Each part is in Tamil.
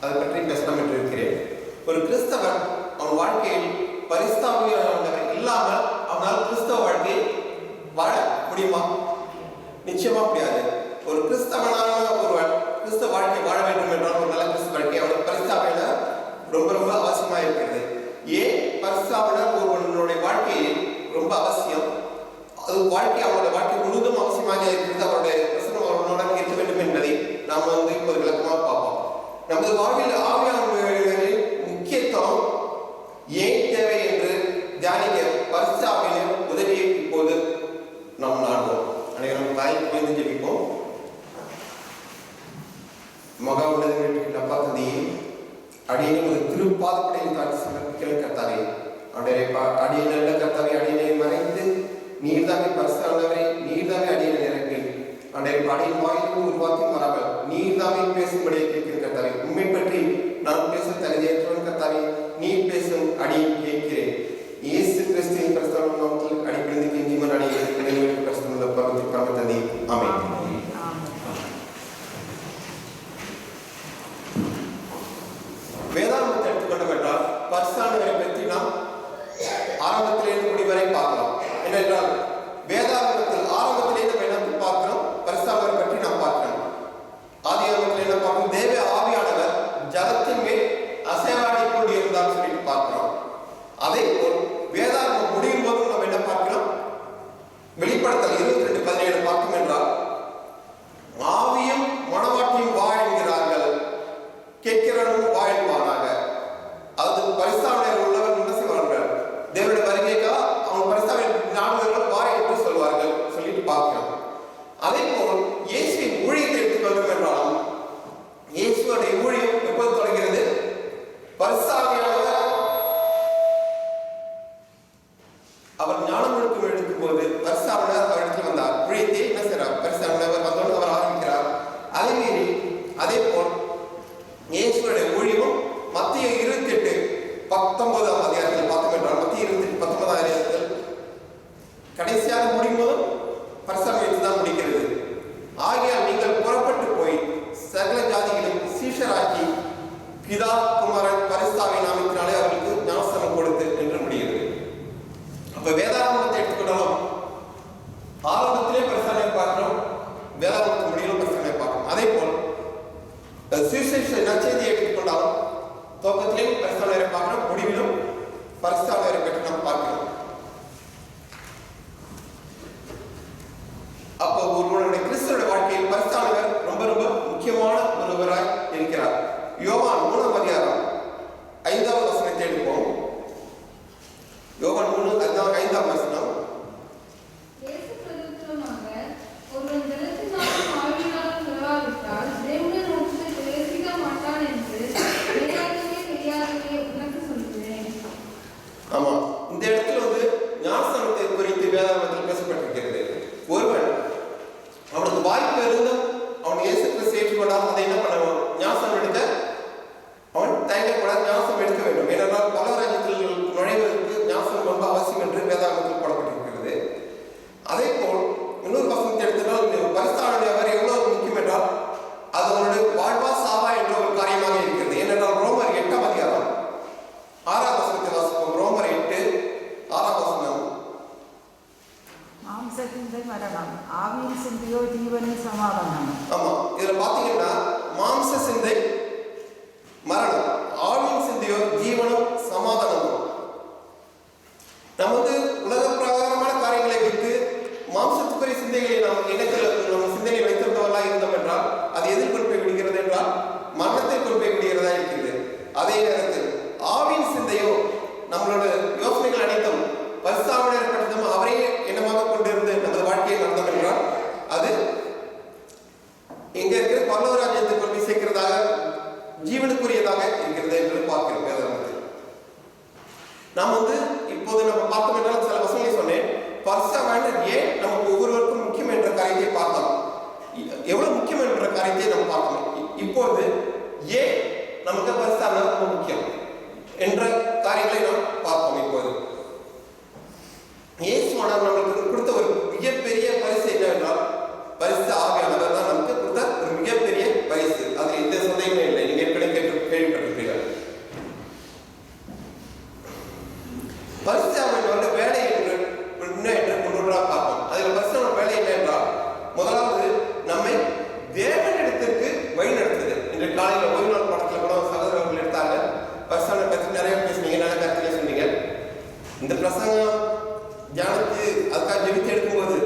அதை பற்றி பேசலாம் என்று இருக்கிறேன். ஒரு கிறிஸ்தவன் அவன் வாழ்க்கையில் பரிசுத்தாவியானவர் இல்லாமல் அவனால் கிறிஸ்தவ வாழ்க்கையை வாழ முடியுமா? நிச்சயமா முடியாது. ஒரு கிறிஸ்தவனான ஒருவன் கிறிஸ்தவ வாழ்க்கை வாழ வேண்டும் என்றால், ஒரு நல்ல கிறிஸ்தவ வாழ்க்கை அவனுக்கு பரிசுத்தாவியானவர் ரொம்ப ரொம்ப அவசியமாக இருக்கிறது. ஏன் பரிசுத்தாவியானவர் ஒருவனுடைய வாழ்க்கையில் ரொம்ப அவசியம்? அது வாழ்க்கை அவனுடைய வாழ்க்கை முழுவதும் அவசியமாக இருக்கிறது. அவருடைய பிரசனம் அவனுடன் இருக்க வேண்டும் என்பதை நாம் இப்போது விளக்கமாக பார்ப்போம். நமது வாழ்வில் ஆவியானவரின் முக்கியத்துவம் ஏன் தேவை என்று தியானிக்க பரிசுத்தாவியின் உதவியை இப்போது நாம் நாடுவோம். அனைவரும் தாய் குறைந்து ஜெபிப்போம். மகா உலகங்களின் அப்பா தந்தையே, அடியனை ஒரு திருப்பாதப்படையில் காட்சி சமர்ப்பிக்கிற கர்த்தாவே, அடியை நல்ல கர்த்தாவே, அடியனை மறைந்து நீர்தாமே பரிசுத்தவரே, நீர்தாமே அடியனை நிரப்பி அடியின் வாயிலும் உருவாக்கி வராமல் நீர்தாமே பேசும்படியை கேட்கிற கர்த்தாவே, உண்மை பற்றி நான் பேச தகுதியற்றவன் கர்த்தாவே, நீர் பேசும் அடியை கேட்கிறேன். இயேசு கிறிஸ்துவின் பரிசுத்த நாமத்தில் அடிப்பிடிந்து கெஞ்சிமன் அடியை பரிசுத்த பரமத்தில் பரமத்தந்தை, ஆமென். வேதாந்தத்தை எடுத்துக்கொண்டோம் என்றால் பரிசுத்தவரை பற்றி நாம் ஆரம்பத்திலிருந்து முடிவரை பார்க்கலாம். ஏனென்றால் வேதாந்தத்தில் ஆரம்பத்திலே நம்ம என்ன பார்க்கிறோம்? பரிசுத்தவரை பற்றி நாம் பார்க்கிறோம். ஆதியாகமத்தில் என்ன பார்க்கிறோம்? தேவ ஆவியானவர் ஜலத்தின் மேல் அசைவாடி கொண்டிருந்தார் சொல்லிட்டு பார்க்கிறோம். அதே போல் வேதாந்தம் முடியும் போது நம்ம என்ன பார்க்கிறோம்? வெளிப்படுத்தல் 22:17 பார்க்கும் என்றால், ஆவியும் மனவாட்டியும் வா என்கிறார்கள், கேட்கிறவனும் வாழ்வானாக. அது பரிசுத்தவான்கள் உள்ளவர் என்ன செய்வார்கள்? தேவனுடைய வருகைக்கா அவங்க பரிசுத்தவான்கள் நாடுகள் வா என்று சொல்வார்கள் சொல்லிட்டு பார்க்கிறோம். அதே போல் இயேசுவின் ஊழியத்தை எடுத்துக்கொள்ளும் என்றாலும், இயேசுடைய ஊழியம் எப்போது தொடங்கிறது? பரிசுத்தவான்கள் அவர் ஞானம் முழுக்கம் எடுக்கும் போது பரிசுத்தவான்கள் அவரிடத்தில் வந்தார். ஊழியத்தை என்ன செய்றார்? பரிசுத்தவான்கள் வந்தோடு அவர் ஆரம்பிக்கிறார். அதே மீறி அதே போல் இயேசுடைய ஊழியமும் மத்திய 28:19 அதிகாரத்தில் பார்த்தோம் என்றால், மத்திய 28:19 அதிகாரத்தில் கடைசியாக முடியும் போதும் பரிசுத்தவான்கள் தான் முடிக்கிறது. ஆகையால் நீங்கள் புறப்பட்டு போய் சகல ஜாதிகளையும் சீஷராக்கி பிதா குமாரன் பரிசுத்தாவின் நாமத்தினாலே அவர்களுக்கு ஞானஸ்நானம் கொடுத்து என்று முடிகிறது. அப்ப வேதாகமத்தை எடுத்துக்கொண்டாலும் ஆரம்பத்திலே பரிசுத்தவான்களை பார்க்கிறோம், வேதாகமத்துக்கு முடியலும் பரிசுத்தவான்களை பார்க்கிறோம். அதே போல் சுவிசேஷ நற்செய்தியை எடுத்துக்கொண்டாலும் துவக்கத்திலேயும் பரிசுத்தவான்களை பார்க்கிறோம், முடிவிலும் பரிசுத்தவான்களை பற்றி நாம் பார்க்கிறோம். அப்போ ஒருவருடைய கிறிஸ்துவோட வாழ்க்கையில் பரிசுத்தவான்கள் ரொம்ப ரொம்ப முக்கியமான ஒருவராய் இருக்கிறார். யோவான் 3 அதிகாரம் 5வது வசனத்தை எடுப்போம். யோவான் 3:5 வசனம். ஆமா, இந்த இடத்துல ஞானஸ்நானத்தை குறித்து வேதாகமத்தில் பேசப்பட்டிருக்கிறது. ஒருவன் அவனுக்கு வாய்ப்பு இருந்தும் அவன் இயேசு கிறிஸ்துவை ஏற்றுக்கொண்டால் அதை என்ன பண்ணுவான்? ஞானஸ்நானம் எடுக்க அவன் தயங்கக்கூடாது, ஞானஸ்நானம் எடுக்க வேண்டும். ஏனென்றால் பரலோகத்தில் நுழைவதற்கு ஞானஸ்நானம் ரொம்ப அவசியம் என்று வேதாகமத்தில் போடப்பட்டிருக்கிறது. அதே போல் இன்னொரு வசனத்தை எடுத்தால் பரிசுத்தவான்கள் அவர் எவ்வளவு முக்கியம் என்றால், அது அவனுடைய வாழ்வா சாவா என்ற ஒரு காரியமாக இருக்கிறது. ஏனென்றால் ரோமர் 8 அதிகாரம் 6வது வசனத்தை வாசிப்போம். ரோமர் 8:6 வசனம். மாம்சத்தின் மரணம், ஆவியின் சிந்தையோ ஜீவனின் சமாதானம். ஆமா, இதுல பாத்தீங்கன்னா மாம்ச சிந்தை மரணம், ஆவியின் சிந்தையோ ஜீவனும் சமாதானமும். நம்ம உலக பிரகாரமான காரியங்களை வைத்து மாம்சத்துக்குரிய சிந்தைகளை நாம் இனத்தில் நம்ம சிந்தனை வைத்திருந்தவர்களாக இருந்தோம் என்றால், அது எதில் கொண்டு போய் விடுகிறது என்றால் மரணத்தை கொண்டு போய் விடுகிறதா இருக்கிறது. அதே நேரத்தில் ஆவியின் சிந்தையோ நம்மளோட யோசனைகள் அனைத்தும் பரிசுத்தவான்கள் பற்றியும் அவரையே எண்ணமாக கொண்டிருந்து நமது வாழ்க்கையை நடந்தோம் என்றால், அது எங்க இருக்கிற பரலோக ராஜ்யத்தை கொண்டு போய் சேர்க்கிறதாக ஜீவனுக்குரியதாக இருக்கிறது என்று பார்க்கிறோம் வேதாகமத்தில். நாம் இப்போது நம்ம பார்த்தோம் என்றால் சில வசனங்களை சொன்னேன். பரிசுத்தவான்கள் ஏன் நமக்கு ஒவ்வொருவருக்கும் முக்கியம் என்ற காரியத்தை பார்த்தோம். எவ்வளவு முக்கியம் என்ற காரியத்தை நம்ம பார்த்தோம். இப்போது ஏன் நமக்கு பரிசுத்தவான்கள் ரொம்ப முக்கியம் என்ற காரியங்களை நாம் பார்ப்போம். இப்போது இயேசுவானவர் நமக்கு கொடுத்த ஒரு மிகப்பெரிய பரிசு என்னவென்றால், பரிசுத்த ஆவியானவர் தான் நமக்கு கொடுத்த ஒரு மிகப்பெரிய பரிசு. அதில் எந்த சந்தேகமே இல்லை. நீங்க ஏற்கனவே இன்றைக்கு காலையில் ஓய்வு நாள் படத்தில் கூட சகோதரர்கள் எடுத்தாங்க. பரிசான பற்றி நிறைய பேசுனீங்க, நல்ல கருத்துக்களை சொன்னீங்க. இந்த பிரசங்கம் தியானத்து அதுக்காக ஜெபித்து எடுக்கும்போது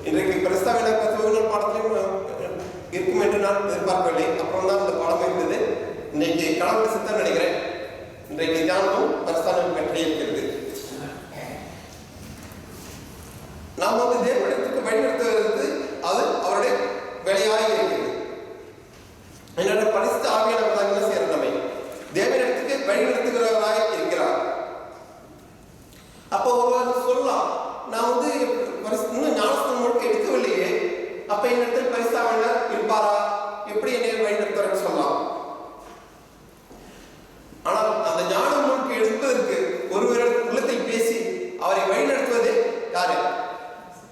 இன்றைக்கு பிரஸ்தாவின பற்றி ஓய்வு நாள் பாடத்திலையும் இருக்கும் என்று நான் எதிர்பார்க்கவில்லை. அப்புறம் தான் அந்த பாடம் இருந்தது. இன்னைக்கு கடவுள் சித்தம் நினைக்கிறேன். இன்றைக்கு தியானமும் பிரஸ்தானம் பற்றி இருக்கிறது. நாம் தேவனிடத்துக்கு வழிநடத்துவது அது அவருடைய வேலையாக இருக்கிறது. என்னோட பரிசுத்த ஆவியானவர் தான் என்ன செய்யற நம்மை தேவனிடத்துக்கு வழிநடத்துகிறவராக இருக்கிறார். அப்போ ஒருவர் சொல்லலாம், நான் இன்னும் ஞானஸ்தானம் முழுக்க எடுக்கவில்லையே, அப்ப என்னிடத்தில் பரிசாவனர் இருப்பாரா, எப்படி என்னை வழிநடத்துறன்னு சொல்லலாம். ஆனால் அந்த ஞானம் முழுக்க எடுப்பதற்கு ஒருவர் உள்ளத்தில் பேசி அவரை வழிநடத்துவது யாரு?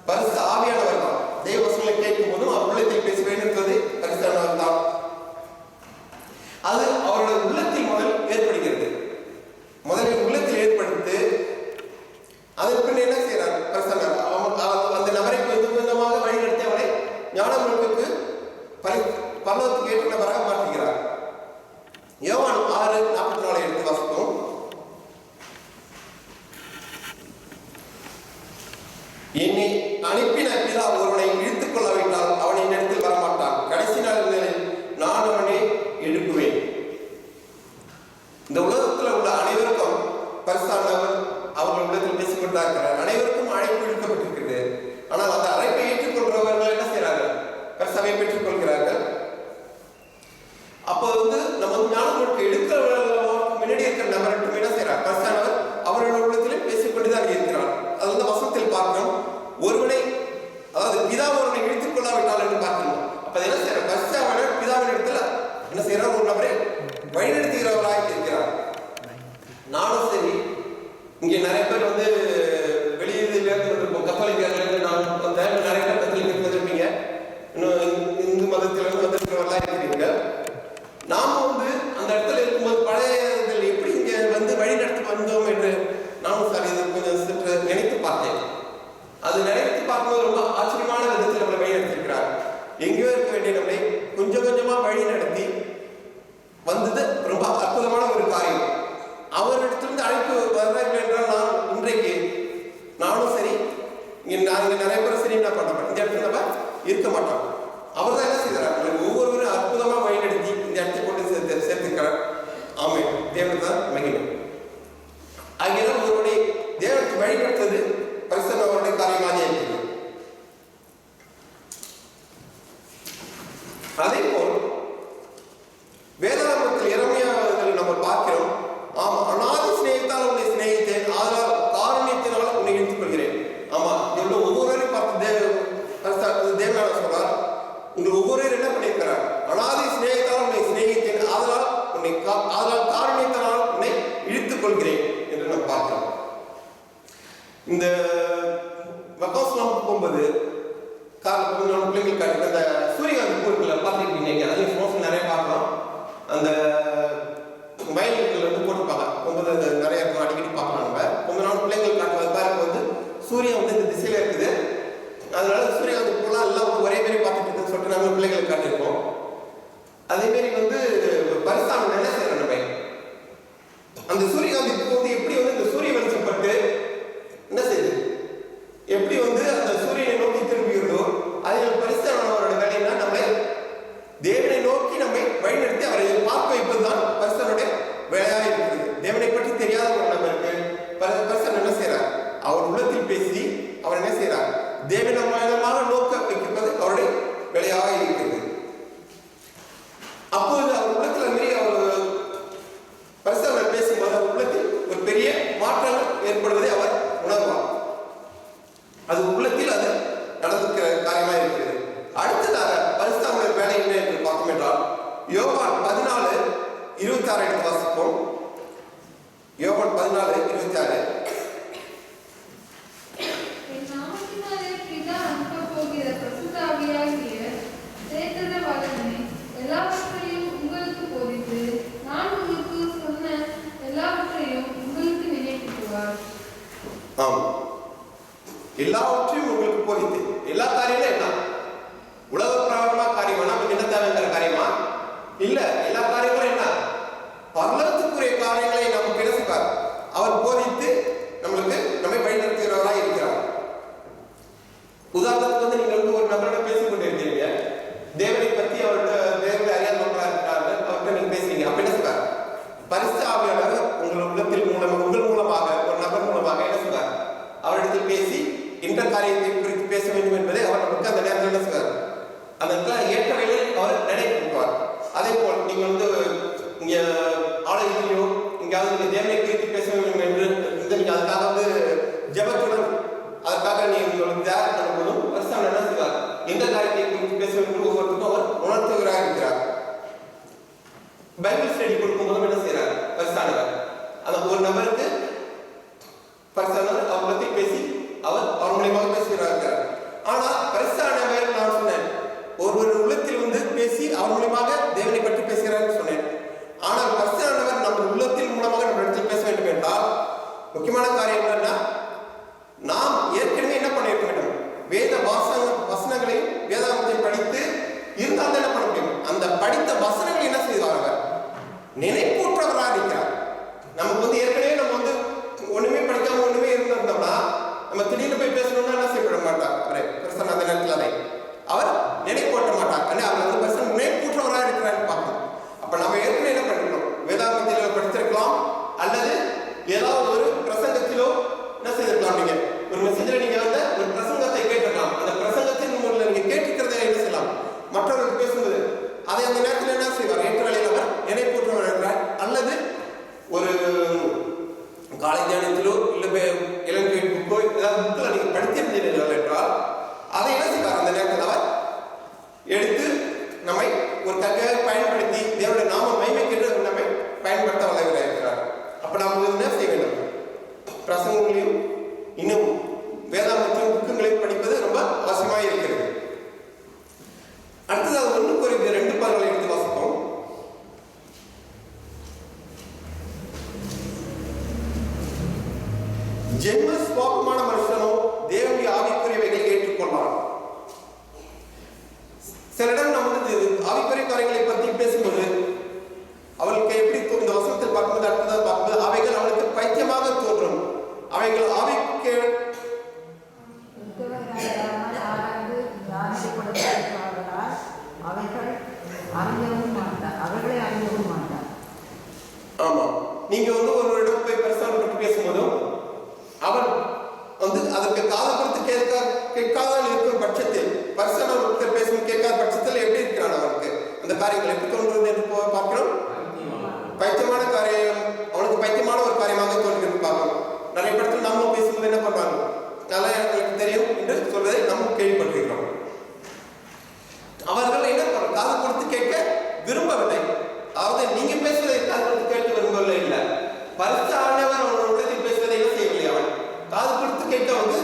பரிசுத்த ஆவியானவர் தான். தெய்வ வசனங்களை கேட்கும் போதும் அவர் உள்ளத்தில் பேசி வழிநடத்துவது பரிசுத்தமானவர் தான். அது அவருடைய உள்ளத்தில் முதல் ஏற்படுகிறது. முதலில் உள்ளத்தில் ஏற்படுத்தி அதற்கு பின் என்ன செய்யறார்? அந்த நபரை கொஞ்சம் கொஞ்சமாக வழிநடத்தி அவரை ஞான முழுக்கு பரலோகத்துக்கு ஏற்ற நபராக மாற்றுகிறார். யோவான் 6:44 எடுத்து வாசிப்போம். என்னை அனுப்பின பிதா ஒருவனை இழுத்துக் கொள்ளாவிட்டால் அவனை என்னிடத்தில் வரமாட்டான். கடைசி நாளில் நான் அவனை எழுப்புவேன். இந்த உலகத்தில் உள்ள அனைவருக்கும் பரிசானவர் அவர்கள் உள்ளத்தில் பேசிக் கொண்டிருக்கிறார். அனைவருக்கும் அழைப்பு விடுக்கப்பட்டிருக்கிறது. ஆனால் அந்த அழைப்பை ஏற்றுக்கொள்றவர்கள் என்ன செய்யறார்கள்? பரிசாவை பெற்றுக் கொள்கிறார்கள். அப்போ நம்ம ஞானம் முழுக்க எடுக்கிறவர்களுக்கு முன்னாடி இருக்கிற நபர்களும் என்ன செய்யறார்? பரிசானவர் அவர்கள் உள்ளத்திலே பேசிக்கொண்டுதான் இருக்கிறார். அது வசனத்தில் பார்க்கணும். ஒருவனை, அதாவது பிதா ஒருவனை இழுத்துக் கொள்ளாவிட்டால் என்று பார்க்கணும். அப்ப என்ன செய்யற? பரிசானவர் பிதாவின் இடத்துல என்ன செய்யறார்? ஒரு நபரை வழிநடத்துகிறவராக இருக்கிறார். நானும் சரி, இங்கே நிறைய பேர் வெளியிலிருந்து கத்தோலிக்கர்கள் நான் நிறைய பேர் கத்தோலிக்க வந்திருப்பீங்க. இன்னும் இந்து மதத்திலிருந்து வந்திருக்கிறவர்களா இருக்கிறீங்க. நாம அந்த இடத்துல இருக்கும்போது பழையர்கள் எப்படி இங்க வழி நடத்தி வந்தோம் என்று நானும் சார் இதை கொஞ்சம் சற்று நினைத்து பார்த்தேன். அது நினைத்து பார்க்கும்போது ரொம்ப ஆச்சரியமான விதத்தில் நம்மளை வழி நடத்திருக்கிறார். எங்கேயோ இருக்க வேண்டிய நம்மளை கொஞ்சம் கொஞ்சமா வழி நடத்தி வந்தது ரொம்ப அற்புதமான ஒரு காரியம். அவரிடத்திலிருந்து அழைப்பு வரவில்லை என்றால் நான் இன்றைக்கு நானும் சரி, நாங்கள் நிறைய பேர் சரி என்ன பண்ண மாட்டோம், இந்த இடத்துல நம்ம இருக்க மாட்டோம். அவர் தான் என்ன செய்கிறார்? ஒவ்வொருவரும் அற்புதமா வழிநடத்தி இந்த இடத்தை கொண்டு சேர்த்துக்கிறார். ஆமை தேவன் தான் மகிமை. ஆகியோர் ஒருவனை தேவனுக்கு வழிநடத்துவது பரிசுத்த அவருடைய காரியமாக இருக்கிறது. அதே போல் வேதாகமத்தில் எரேமியாவில் நம்ம பார்க்கிறோம். ஆமா, அநாதி சிநேகித்தால் உன்னை சிநேகித்தேன், ஆதலால் காருண்யத்தினால் உன்னை இழுத்துக் கொள்கிறேன். ஆமா, எவ்வளவு ஒவ்வொருவரையும் பார்த்து தேவனான சொல்றார். உங்கள் ஒவ்வொருவரும் என்ன பண்ணியிருக்கிறார்? அநாதி சிநேகித்தால் உன்னை சிநேகித்தேன், ஆதலால் காருண்யத்தினால் உன்னை இழுத்துக் கொள்கிறேன் என்று நம்ம பார்க்கிறோம். இந்த வக்காஸ்லாம் போகும்போது நம்ம பிள்ளைகள் காட்டுற அந்த சூரியகாந்தி பூக்களை பார்த்துருக்கீங்க. அதையும் மோசம் நிறைய பார்க்கலாம். அந்த வயல்கள் போட்டுப்பாங்க போகும்போது நிறைய அடிக்கடி பார்க்கலாம். நம்ம கொஞ்ச நாள் பிள்ளைகள் காட்டுறது பாருங்க சூரியன் இந்த திசையில இருக்குது. அதனால சூரியகாந்தி பூலாம் எல்லாம் ஒரே மாரி பார்த்துட்டு இருக்குன்னு சொல்லிட்டு நம்ம பிள்ளைகளை காட்டியிருக்கோம். அதே மாரி பரிசாமன் என்ன செய்யறோம்? நம்ம அந்த சூரியகாந்தி பூ எப்படி இந்த சூரிய வெளிச்சப்பட்டு என்ன செய்யுது, எப்படி அந்த சூரியனை நோக்கி திரும்புகிறதோ அதில் பரிசானவரோட வேலைன்னா நம்மளை தேவனை நோக்கி நம்மை வழிநடத்தி அவரை பார்க்க வைப்பதுதான் பரிசனுடைய வேலையாக இருக்குது. தேவனை பற்றி தெரியாத ஒரு நபருக்கு பரிசன் என்ன செய்யறார்? அவர் உள்ளத்தில் பேசி அவர் என்ன செய்யறார்? தேவனமாக நோக்க வைப்பது அவருடைய வேலையாக இருக்கிறது. அப்போது அவர் உள்ளத்தில் மீறி அவர் பரிசனை பேசும்போது அவர் உள்ளத்தில் ஒரு பெரிய மாற்றங்கள் ஏற்படுவதை அவர் உணர்வார். அது உள்ளத்தில் அது நடந்திருக்கிற காரியமாக இருக்கிறது. அடுத்ததாக பரிசுத்தவான்கள் வேலை என்ன என்று பார்த்தோம் என்றால் யோவான் 14:26 எடுத்து வாசிப்போம். யோவான் 14:26. எல்லாவற்றையும் உங்களுக்கு போதித்து நான் உங்களுக்கு சொன்ன எல்லாவற்றையும் உங்களுக்கு நினைப்பூட்டுவார். ஆம், எல்லாவற்றையும் உங்களுக்கு போதித்து. எல்லா காரியமும் என்ன? உலக பிரகாரமா காரியமா? நமக்கு என்ன தேவைங்கிற காரியமா? இல்ல, எல்லா காரியங்களும் என்ன பரலோகத்துக்குரிய காரியங்களை நமக்கு என்ன செய்வார்? அவர் போதித்து நம்மளுக்கு நம்மை வழிநடத்துகிறவராக இருக்கிறார். உதாரணத்துக்கு வந்து நீங்கள் வந்து ஒரு நபரிடம் பேசிக் கொண்டிருக்கிறீங்க, தேவனை பற்றி அவர்கிட்ட தேவனை அறியாத மக்களாக இருக்கிறார்கள், அவர்கிட்ட நீங்க பேசுறீங்க. அப்ப என்ன செய்வார்? பரிசுத்த ஆவியானவர் உங்கள் உள்ளத்தில் உங்கள் மூலமாக ஒரு நபர் மூலமாக என்ன செய்வார்? அவரிடத்தில் பேசி இந்த காரியத்தை குறித்து பேச வேண்டும் என்பதை அவர் நமக்கு அந்த நேரத்தில் என்ன செய்வார்? அந்த இடத்துல ஏற்ற வேலையில் அவர் நினைப்பார். அதே போல் நீங்கள் வந்து இங்க ஆலயத்திலேயோ இங்காவது நீங்க தேவனை குறித்து பேச வேண்டும் என்று நீங்க அதுக்காக வந்து ஜெபத்துடன் அதற்காக நீங்கள் தயார் பண்ணும்போதும் வருஷம் என்ன செய்வார்? எந்த காரியத்தை குறித்து பேச வேண்டும் ஒவ்வொருத்தருக்கும் அவர் உணர்த்துவராக இருக்கிறார். பைபிள் ஸ்டடி கொடுக்கும்போதும் என்ன செய்யறார்? பரிசானவர் அந்த ஒரு நபருக்கு பரிசானவர் அவர் பற்றி பேசி அவர் மூலியமாக பேசுகிறார். ஆனா பரிசானவர் நான் சொன்னேன் ஒரு உள்ளத்தில் வந்து பேசி அவர் மூலியமாக தேவனை பற்றி பேசுகிறார் சொன்னேன். ஆனால் பரிசானவர் நம்ம உள்ளத்தின் மூலமாக நம்ம இடத்தில் பேச வேண்டும் என்றால் முக்கியமான காரியம் என்னன்னா, நாம் ஏற்கனவே என்ன பண்ணிருக்க வேண்டும்? வேத வசனங்களையும் வேதாகமத்தையும் படித்து இருந்தால் என்ன பண்ண முடியும்? அந்த படித்த வசனங்களை என்ன செய்வார்கள்? நினைப்பூற்றவராக இருக்கிறார். நமக்கு வந்து ஏற்கனவே நம்ம வந்து ஒண்ணுமே படிக்காம ஒண்ணுமே இருந்திருந்தோம்னா நம்ம திடீர்னு போய் பேசணும்னா என்ன செய்யப்பட மாட்டார்? பிரசன்ன அந்த நேரத்தில் அதை அவர் நினைப்பூட்ட மாட்டார். அவர் வந்து பிரசன்ன நினைப்பூற்றவராக இருக்கிறான்னு பார்க்கணும். அப்ப நம்ம ஏற்கனவே என்ன பண்ணிருக்கணும்? வேதாகமத்தில் படித்திருக்கலாம், அல்லது ஏதாவது ஒரு பிரசங்கத்திலோ என்ன செய்திருக்கலாம். நீங்க ஒரு மெசேஜ்ல நீங்க வந்து ஒரு பிரசங்கத்தை கேட்டிருக்கலாம். அந்த பிரசங்கத்தின் மூலம் நீங்க கேட்டுக்கிறத என்ன செய்யலாம்? மற்றவர்களுக்கு பேசும்போது அதை அந்த நேரத்தில் என்ன செய்வார்? ஏற்ற வேளையில் அவர் நினைப்பூற்றவர் இருக்கிறார். அல்லது ஒரு காலை தியானத்திலோ இல்லை இலங்கை புக்கோ ஏதாவது புக்கில் நீங்க படித்திருந்தீர்கள் என்றால் அதை என்ன செய்வார்? அந்த நேரத்தில் அவர் எடுத்து நம்மை ஒரு கருவியாக பயன்படுத்தி தேவனுடைய நாம மகிமைக்கென்று நம்மை பயன்படுத்த வல்லவராக இருக்கிறார். அப்ப நாம் என்ன செய்ய வேண்டும்? பிரசங்கங்களையும் இன்னும் வேதாகமத்தையும் புக்குகளையும் படிப்பது ரொம்ப அவசியமாக இருக்கிறது. அடுத்ததாக 1 கொரிந்தியர் 2:14 எடுத்து வாசிப்போம். ஜென்ம சுவாபமான மனுஷனோ தேவனுடைய ஆவிக்குரியவைகளை ஏற்றுக்கொள்வான். சில இடம் நம்ம வந்து ஆவிக்குரிய காரியங்களை பற்றி பேசும்போது அவளுக்கு எப்படி இந்த வசனத்தில் பார்க்கும்போது அடுத்ததாக பார்க்கும்போது அவைகள் அவளுக்கு பைத்தியமாக தோன்றும். அவைகள் ஆவிக்கு ஆமா, நீங்க வந்து ஒரு இடம் போய் பரிசான பற்றி பேசும்போதும் அவன் வந்து அதற்கு காது கொடுத்து கேட்காத இருக்கும் பட்சத்தில் பரிசான பேசும் கேட்காத பட்சத்தில் எப்படி இருக்கிறான்? அவனுக்கு அந்த காரியங்கள் எப்படி தோன்றுவது என்று பார்க்கிறோம். பைத்தியமான காரியம் அவனுக்கு பைத்தியமான ஒரு காரியமாக தோன்றுகிறது பார்க்கணும். நிறைய படத்தில் நம்ம பேசும்போது என்ன பண்றாங்க? நல்லா எனக்கு தெரியும் என்று சொல்வதை நம்ம கேள்விப்பட்டிருக்கிறோம். அவர்கள் என்ன பண்றாங்க? காது கொடுத்து கேட்க விரும்பவில்லை. அதாவது நீங்க பேசுவதை காது கொடுத்து கேட்க விரும்பவில்லை. இல்லை, பரிசானவர் அவனோட உள்ளத்தில் பேசுவதை என்ன செய்யவில்லை. அவன் காது கொடுத்து கேட்க வந்து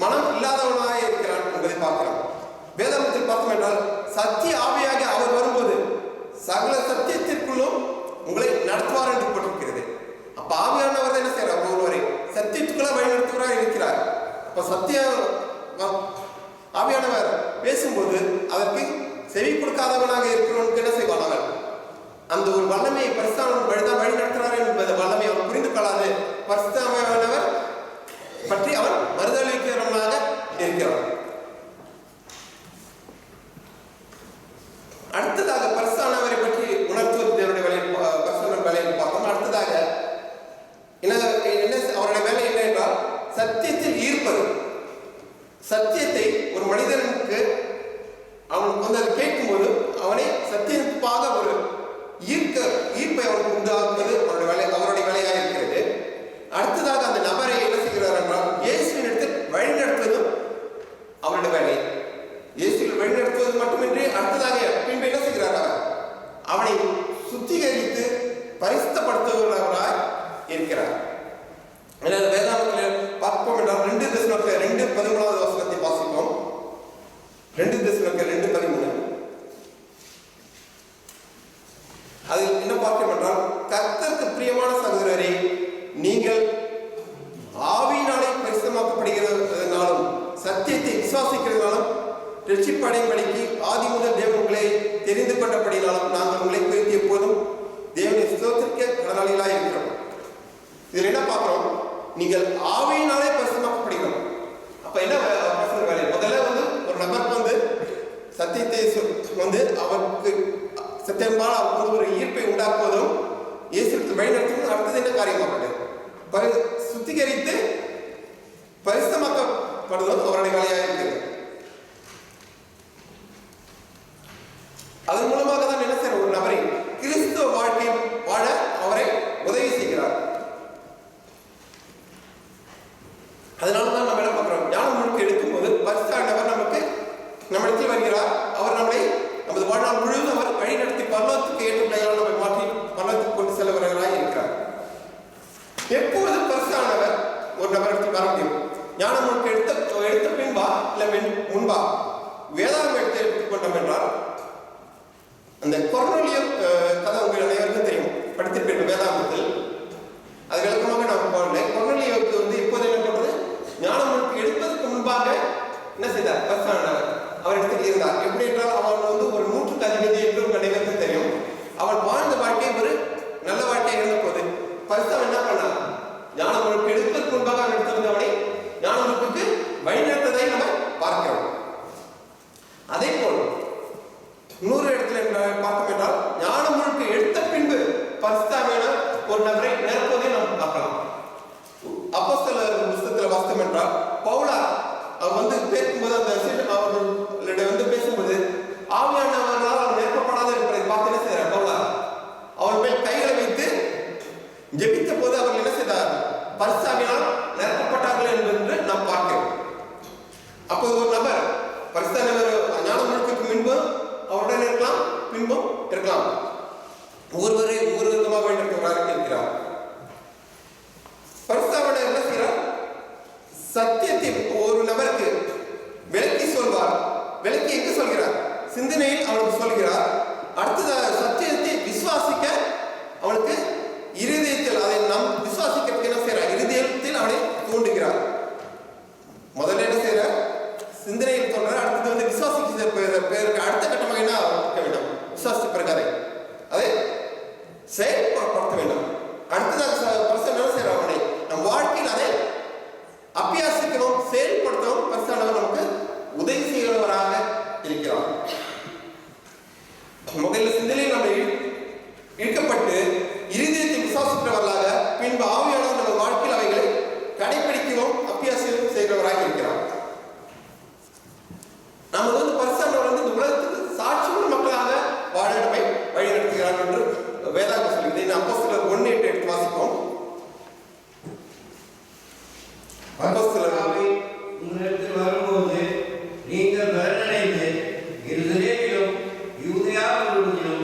மனம் இல்லாதவனாக இருக்கிறான் என்பதை பார்க்கிறோம். வேதாகமத்தில் பார்த்தோம் என்றால் சத்திய ஆவியாக அவர் வரும்போது சகல சத்தியத்திற்குள்ளும் உங்களை நடத்துவார் என்று போட்டிருக்கிறது. அப்ப ஆவியானவர் என்ன செய்யறார்? ஒருவரை சத்தியத்துக்குள்ள வழிநடத்துவராக இருக்கிறார். அப்ப சத்திய ஆவியானவர் பேசும்போது அதற்கு செவி கொடுக்காதவனாக இருக்கிறவனுக்கு என்ன செய்வான்? அந்த ஒரு வல்லமையை பரிசுத்தவான் வழிதான் வழி நடத்துறார் என்பது வல்லமை அவர் புரிந்து கொள்ளாது பரிசுத்தவானவர் பற்றி அவர் மறுதளிக்கிறவனாக இருக்கிறார். அடுத்ததாக பரிசுத்தவானவரை பற்றி உணர்த்துவது தேவனுடைய வேலையில் பரிசுத்தவான் வேலையில் பார்த்தோம். அடுத்ததாக என்ன அவருடைய வேலை என்ன என்றால் சத்தியத்தில் ஈர்ப்பது. சத்தியத்தை ஒரு மனிதனுக்கு அவன் வந்து அதை கேட்கும்போது அவனை சத்தியப்பாக ஒரு ஈர்ப்பை அவனுக்கு உண்டாக்குவது அவருடைய வேலையாக இருக்கிறது. அடுத்ததாக அந்த நபரை என்ன செய்கிறார் என்றால் இயேசுவின் இடத்தில் வழிநடத்துவதும் அவருடைய வேலை. இயேசுவில் வழிநடத்துவது மட்டுமின்றி அடுத்ததாக பின்பு என்ன செய்கிறார்? அவனை சுத்திகரித்து பரிசுத்தப்படுத்துவதாக இருக்கிறார். வேதாகமத்தில் பார்ப்போம் என்றால் 2 தெசலோனிக்கேயர் 2:13 வசனத்தை வாசிப்போம். 2 தெசலோனிக்கேயர் 2:13 அதில் என்ன பார்க்கிறோம் என்றால் கர்த்தருக்கு பிரியமான சகோதரரே, நீங்கள் ஆவியினாலே பரிசுத்தமாக்கப்படுகிறதுனாலும் சத்தியத்தை விசுவாசிக்கிறதுனாலும் ரட்சிப்படையும்படிக்கு ஆதி முதல் தேவன் உங்களை தெரிந்து கொண்டபடினாலும் நாங்கள் உங்களை குறித்து நீங்கள் ஆவியினாலே பரிசுத்தமாக்கப்படுகிறோம். அப்ப என்ன வேலை? முதல்ல வந்து ஒரு நபருக்கு வந்து சத்தியத்தை வந்து அவருக்கு சத்தியம்பால் அவருக்கு வந்து ஒரு ஈர்ப்பை உண்டாக்குவதும் இயேசுக்கு வழிநடத்துவதும் அடுத்தது என்ன காரியமாகப்பட்டது? சுத்திகரித்து பரிசுத்தமாக்கப்படுவதும் அவருடைய வேலையாக இருக்கிறது. அதன் மூலமாக தான் என்ன செய்யற ஒரு நபரை கிறிஸ்துவ வாழ்க்கை வாழ அவரை உதவி செய்கிறார். அதனாலதான் நம்ம என்ன பண்றோம்? ஞானம் முழுக்க எடுக்கும்போது பரிசுத்தர் நமக்கு நம்மிடத்தில் வருகிறார். அவர் நம்மை நமது வாழ்நாள் முழுவதும் அவர் வழி நடத்தி பரலோகத்துக்கு ஏற்ற பிள்ளைகளால் நம்மை மாற்றி பரலோகத்துக்கு கொண்டு செல்லுகிறவர்களாக இருக்கிறார். எப்போது பரிசுத்தர் ஒரு நபரிடத்தில் வர முடியும்? ஞானம் முழுக்க எடுத்த பின்பா இல்ல முன்பா? வேதாகம் எடுத்துக்கொண்டோம் என்றால் அந்த கொர்நேலியம் கதை உங்கள் அனைவருக்கும் தெரியும், படித்திருப்பீர்கள் வேதாகமத்தில். அது விளக்கமாக நான் போகல. கொர்நேலியுவுக்கு வந்து இப்போது என்ன பண்றது? ஞானம் எடுப்பதற்கு முன்பாக என்ன செய்தார்? பரிசுத்தர் அவர் இடத்துக்கு இருந்தார். எப்படி என்றால் அவன் வந்து ஒரு 100க்கு அதிபதி என்று உங்கள் அனைவருக்கும் தெரியும். அவன் வாழ்ந்த வாழ்க்கை ஒரு நல்ல வாழ்க்கையாக இருந்த போது பரிசுத்தர் என்ன பண்ணார்? ஞானம் எடுப்பதற்கு முன்பாக அவன் எடுத்திருந்தவனை ஞானத்துக்கு வழிநடத்ததை நம்ம பார்க்கிறோம். அதே போல் இன்னொரு இடத்துல பார்த்தோம் என்றால் ஞானம் முழுக்க எடுத்த பின்பு பரிசுத்தர் ஒரு நபரை நிரப்புவதை நாம் பார்க்கலாம். அப்போஸ்தலர் புத்தகத்தில் வாசித்தோம் என்றால் பவுலா அவர் வந்து பேசும்போது அந்த அவர்களிடம் வந்து பேசும்போது ஆவியானவர்களால் அவர் நிரப்பப்படாத இருப்பதை பார்த்து என்ன செய்தார்? பவுலா அவர் மேல் கைகளை வைத்து ஜெபித்த போது அவர்கள் என்ன செய்தார்? பரிசுத்தாவியால் நிரப்பப்பட்டார்கள் என்று நாம் பார்க்கிறோம். அப்போது ஒரு நபர் பரிசுத்தர் ஞானம் முழுக்க முன்பும் அவருடன் இருக்கலாம், பின்பும் இருக்கலாம். ஒவ்வொரு விதமாக வேண்டியிருக்கிறார் இருக்கிறார். பரிசுத்தர் என்ன செய்கிறார்? சத்தியத்தை ஒரு நபருக்கு விளக்கி சொல்வார். விளக்கி எங்க சொல்கிறார்? சிந்தனையில் அவனுக்கு சொல்கிறார். அடுத்ததாக சத்தியத்தை விசுவாசிக்க அவனுக்கு இருதயத்தில் அதை நம் விசுவாசிக்கிறதுக்கு என்ன செய்யறார்? இருதயத்தில் அவனை தூண்டுகிறார். முதல்ல என்ன செய்யறார்? சிந்தனையில் சொல்றார். அடுத்தது வந்து விசுவாசிக்க பேருக்கு அடுத்த கட்டமாக என்ன இருக்க வேண்டும்? விசுவாசி பிரகாரை அதை செயல்படுத்த வேண்டும். அடுத்ததாக பரிசுத்தர் செய்யறார்? அவனை நம் வாழ்க்கையில் அதை அபியாசிக்கணும், செயல்படுத்தவும் பரிசுத்தர் நமக்கு உதவி செய்கிறவராக இருக்கிறார். முதல்ல சிந்தனையில் நம்ம இழுக்கப்பட்டு இருதயத்தை விசுவாசிக்கிறவர்களாக பின்பு ஆவியானவர் நம்ம வாழ்க்கையில் அவைகளை கடைபிடிக்கவும் அபியாசம் செய்கிறவராக இருக்கிறார். நம்ம வந்து பரிசுத்தர் வந்து இந்த உலகத்துக்கு சாட்சியுள்ள மக்களாக வாழ நம்மை வழி நடத்துகிறார் என்று வேதாகம் சொல்லுகிறது. இந்த அப்போஸ்தலர் 1:8 எடுத்து வாசிப்போம். உங்களிடத்தில் வரும்போது நீங்கள் பலனடைந்து எருசலேமிலும் யூதேயாவிலும்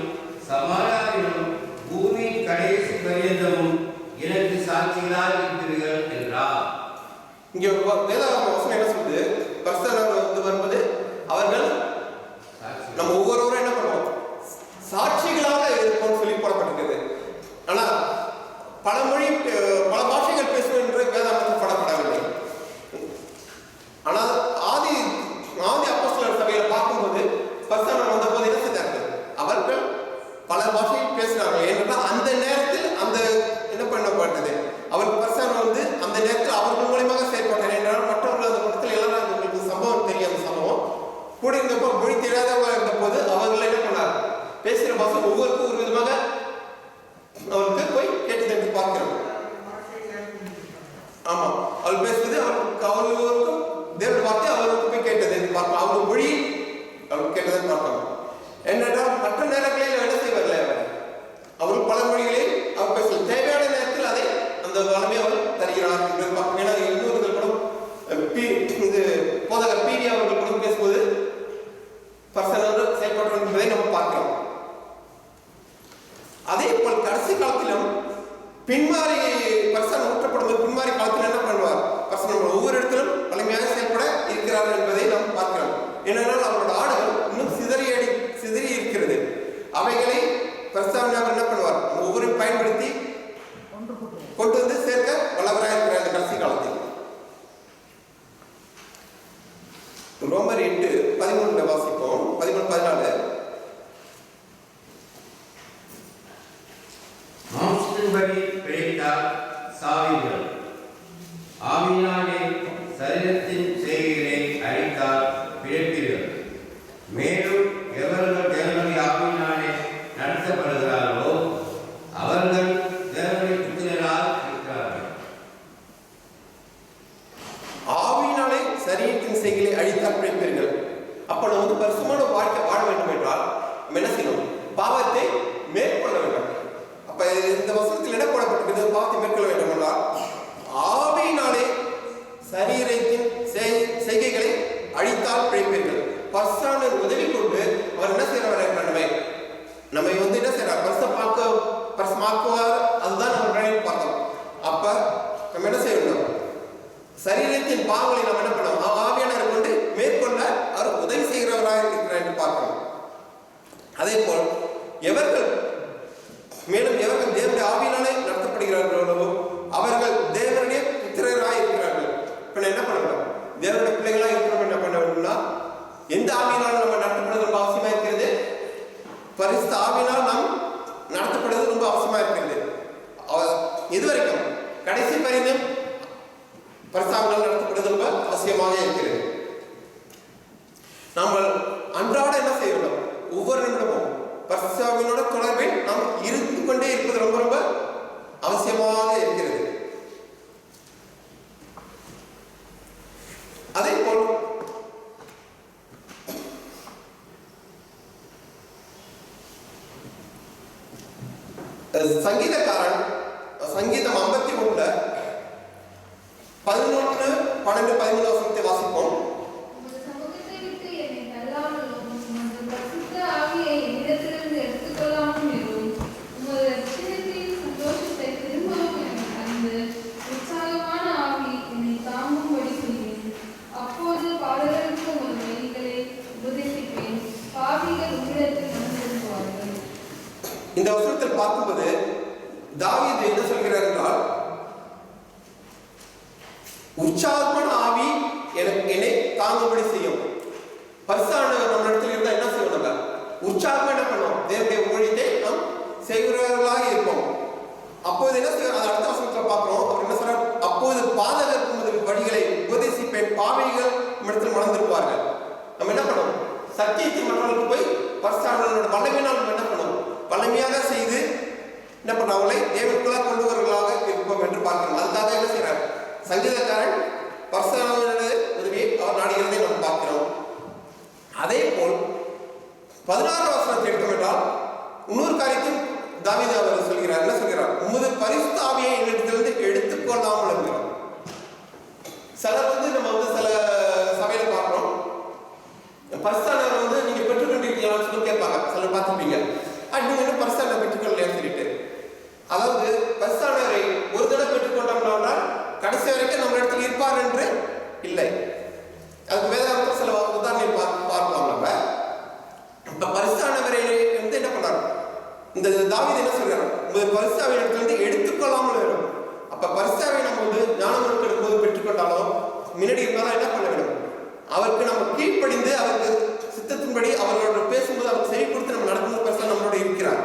சமாரியாவிலும் பூமியின் கடைசி பரியந்தமும் எனக்கு சாட்சிகளாக இருக்கிறீர்கள் என்றார். இங்க வேதாகம் வசனம் என்ன சொல்லுது? பரிசுத்தர் வந்து வரும்போது அவர்கள் நம்ம ஒவ்வொருவரும் என்ன பண்ணுவோம்? சாட்சிகளாக இருப்போம் சொல்லி போடப்பட்டிருக்கிறது. ஆனா பல பாஷைகள் பேசுவோம் என்று வேதாகமத்தில் போடப்படவில்லை. ஆனால் ஆதி அப்போஸ்தலர் சபையில பார்க்கும்போது பரிசுத்தர் வந்த போது என்ன செய்தார்கள்? அவர்கள் பல பாஷையில் பேசினார்கள். ஏனென்றால் அந்த நேரத்தில் அந்த என்ன பண்ணப்பட்டது? அவர் பரிசுத்தர் வந்து அந்த நேரத்தில் அவர்கள் மூலமாக செயல்பட்டார். என்றால் மற்றவர்கள் அந்த படத்தில் எல்லாம் உங்களுக்கு சம்பவம் தெரியும். அந்த சம்பவம் கூட இருந்தப்போ மொழி தெரியாதவங்க இருந்த போது அவர்கள் என்ன பண்ணார்? பேசுகிற பாஷை ஒவ்வொருக்கும் ஒரு விதமாக அவருக்கு போய் கேட்டது என்று பார்க்கிறோம். ஆமா, அவர் பேசுவது அவர்களுக்கும் தேவனுடைய வார்த்தை அவருக்கு போய் கேட்டது என்று பார்ப்போம். அவருடைய மொழி அவருக்கு கேட்டதை பார்ப்போம். என்னென்றால் மற்ற நேரங்களில் என்ன செய்வார்கள்? அவர்கள் பல மொழிகளில் அவர் பேச தேவையான நேரத்தில் அதை அந்த வளமே அவர் தருகிறார் என்று பார்ப்போம். ஏன்னா இன்னொருகள் கூட இது போதகர் பீடி அவர்கள் கூட பேசும்போது பரிசுத்தர் செயல்படுறார் என்பதை நம்ம பார்க்கிறோம். அதே போல் கடைசி காலத்திலும் பின்மாறி பரிசுத்தர் ஊற்றப்படும் பின்மாறி காலத்தில் என்ன பண்ணுவார்? பரிசுத்தர் ஒவ்வொரு இடத்திலும் வலிமையாக செயல்பட இருக்கிறார்கள் என்பதை நாம் பார்க்கிறோம். ஏனென்றால் அவரோட ஆடுகள் இன்னும் சிதறி இருக்கிறது. அவைகளை பரிசுத்தர் என்ன பண்ணுவார்? ஒவ்வொரு பயன்படுத்தி கொண்டு வந்து சேர்க்க வல்லவராக இருக்கிறார் இந்த கடைசி காலத்தில். ரோமர் 8:13 வாசிப்போம். 13-14. மாம்சத்தின்படி பிழைத்தால் சாவீர்கள், ஆவியினாலே சரீரத்தின் செய்கைகளை அழித்தால் பிழைப்பீர்கள். மேலும் எவர்கள் தேவனுடைய ஆவியினாலே நடத்தப்படுகிறார்களோ அவர்கள் தேவனுடைய புத்திரரால் இருக்கிறார்கள். ஆவியினாலே சரீரத்தின் செய்கைகளை அழித்தால் பிழைப்பீர்கள். அப்ப நம்ம வந்து பரிசுத்தமான வாழ்க்கை வாழ வேண்டும் என்றால் நம்ம என்ன செய்யணும்? பாவத்தை மேற்கொள்ள வேண்டும். அப்ப இந்த வசனத்தில் என்ன போடப்பட்டிருக்கிறது? பாவத்தை மேற்கொள்ள வேண்டும் என்றால் ஆவியினாலே சரீரத்தின் செய்கைகளை அழித்தால் பிழைப்பீர்கள். பரிசுத்தமான உதவி கொண்டு அவர் என்ன செய்யறார்? நம்ம வந்து என்ன செய்யறார்? பரிசுத்தமாக்குவார். அதுதான் நம்ம பார்த்தோம். அப்ப நம்ம என்ன செய்யணும்? சரீரத்தின் பாவங்களை நம்ம என்ன பண்ணோம்? ஆவியானவரை கொண்டு மேற்கொள்ள அவர் உதவி செய்கிறவராக இருக்கிறார் என்று பார்க்கணும். அதே போல் மேலும் எவர்கள் தேவனுடைய ஆவியினாலே நடத்தப்படுகிறார்களோ அவர்கள் தேவனுடைய புத்திரராக இருக்கிறார்கள். இப்ப என்ன பண்ணணும்? தேவனுடைய பிள்ளைகளாக இருக்கிறோம். என்ன பண்ண வேண்டும்னா எந்த ஆவியினால் நம்ம நடத்தப்படுறது ரொம்ப அவசியமா இருக்கிறது? பரிசுத்த ஆவியினால் நாம் நடத்தப்படுவது ரொம்ப அவசியமா இருக்கிறது. இதுவரைக்கும் கடைசி பரிந்தும் பரிசுத்தாவினால் நடத்தப்படுவது ரொம்ப அவசியமாக இருக்கிறது. நாம் அன்றாட என்ன செய்ய வேண்டும்? ஒவ்வொரு நிமிடமும் பரிசுத்தாவினோட தொடர்பில் நாம் இருந்து கொண்டே இருப்பது ரொம்ப ரொம்ப அவசியமாக இருக்கிறது. அதே போல் சங்கீதக்காரன் சங்கீதம் 53 11, 12, 13 வசனத்தை வாசிப்போம். இந்த வசனத்தில் பார்க்கும்போது தாவீது என்ன சொல்கிறார் என்றால், உற்சாகமான ஆவி என்னை தாங்கும்படி செய்யும். பரிசுத்தமானவர் நம்ம இடத்துல இருந்தா என்ன செய்யணும்? உற்சாகமா என்ன பண்ணுவோம்? தேவனுடைய ஊழியத்தை நாம் செய்கிறவர்களாக இருப்போம். அப்போது என்ன செய்ய? அது அடுத்த வசனத்துல பார்க்கிறோம். அவர் என்ன சொல்றார்? அப்போது பாதகர் உமது வழிகளை உபதேசிப்பேன், பாவிகள் இடத்தில் மறந்திருப்பார்கள். நம்ம என்ன பண்ணுவோம்? சத்தியத்தை மற்றவர்களுக்கு போய் பரிசுத்தமானவரோட வல்லமையினால் நம்ம என்ன பண்ணுவோம்? வல்லமையாக செய்து என்ன பண்ண அவங்களை தேவனுக்குள்ளாக கொண்டு வருவர்களாக இருப்போம் என்று பார்க்கிறோம். அதுக்காக என்ன செய்யறார்? சங்கீதக்காரன் பரிசுத்தமானவருடைய உதவியை அவர் நாடுகிறதை நாம் பார்க்கிறோம். அதே போல் 16 வசனத்தை எடுத்தோம் என்றால் இன்னொரு காரியத்தையும் தாவீது அவர் சொல்கிறார். என்ன சொல்கிறார்? உமது பரிசுத்த ஆவியை என்னிடத்திலிருந்து எடுத்துக்கொள்ளாமல் இருக்கிறார். சிலர் நம்ம சில சபையில பார்க்கிறோம், பரிசுத்தமானவர் நீங்க பெற்றுக்கொண்டிருக்கீங்களான்னு சொல்லி கேட்பாங்க. சிலர் பார்த்துப்பீங்க, நீங்க இன்னும் பரிசுத்தமானவரை பெற்றுக்கொள்ளலையான்னு சொல்லிட்டு. அதாவது பரிசுத்தமானவரை ஒரு தடவை பெற்றுக்கொண்டோம்னா கடைசி வரைக்கும் நம்ம இடத்துல இருப்பார் என்று இல்லை. அதுக்கு வேதாந்தத்தில் சில உதாரணம் பார்க்கலாம். நம்ம இப்ப பரிசுத்தமானவரை என்ன பண்ணார்? இந்த தாவீது என்ன சொல்றாரு? பரிசுத்தாவின் இடத்துல எடுத்துக்கொள்ளாமல் வேணும். அப்ப பரிசுத்தாவை நம்ம ஞானம் எடுக்கும் போது பெற்றுக்கொண்டாலும் முன்னாடி இருந்தாலும் என்ன பண்ண வேண்டும்? அவருக்கு நம்ம கீழ்ப்படிந்து அவருக்கு சித்தத்தின்படி அவர்களோட பேசும்போது அவருக்கு செவி கொடுத்து நம்ம நடக்கும்போது பரிசுத்தம் நம்மளோட இருக்கிறார்.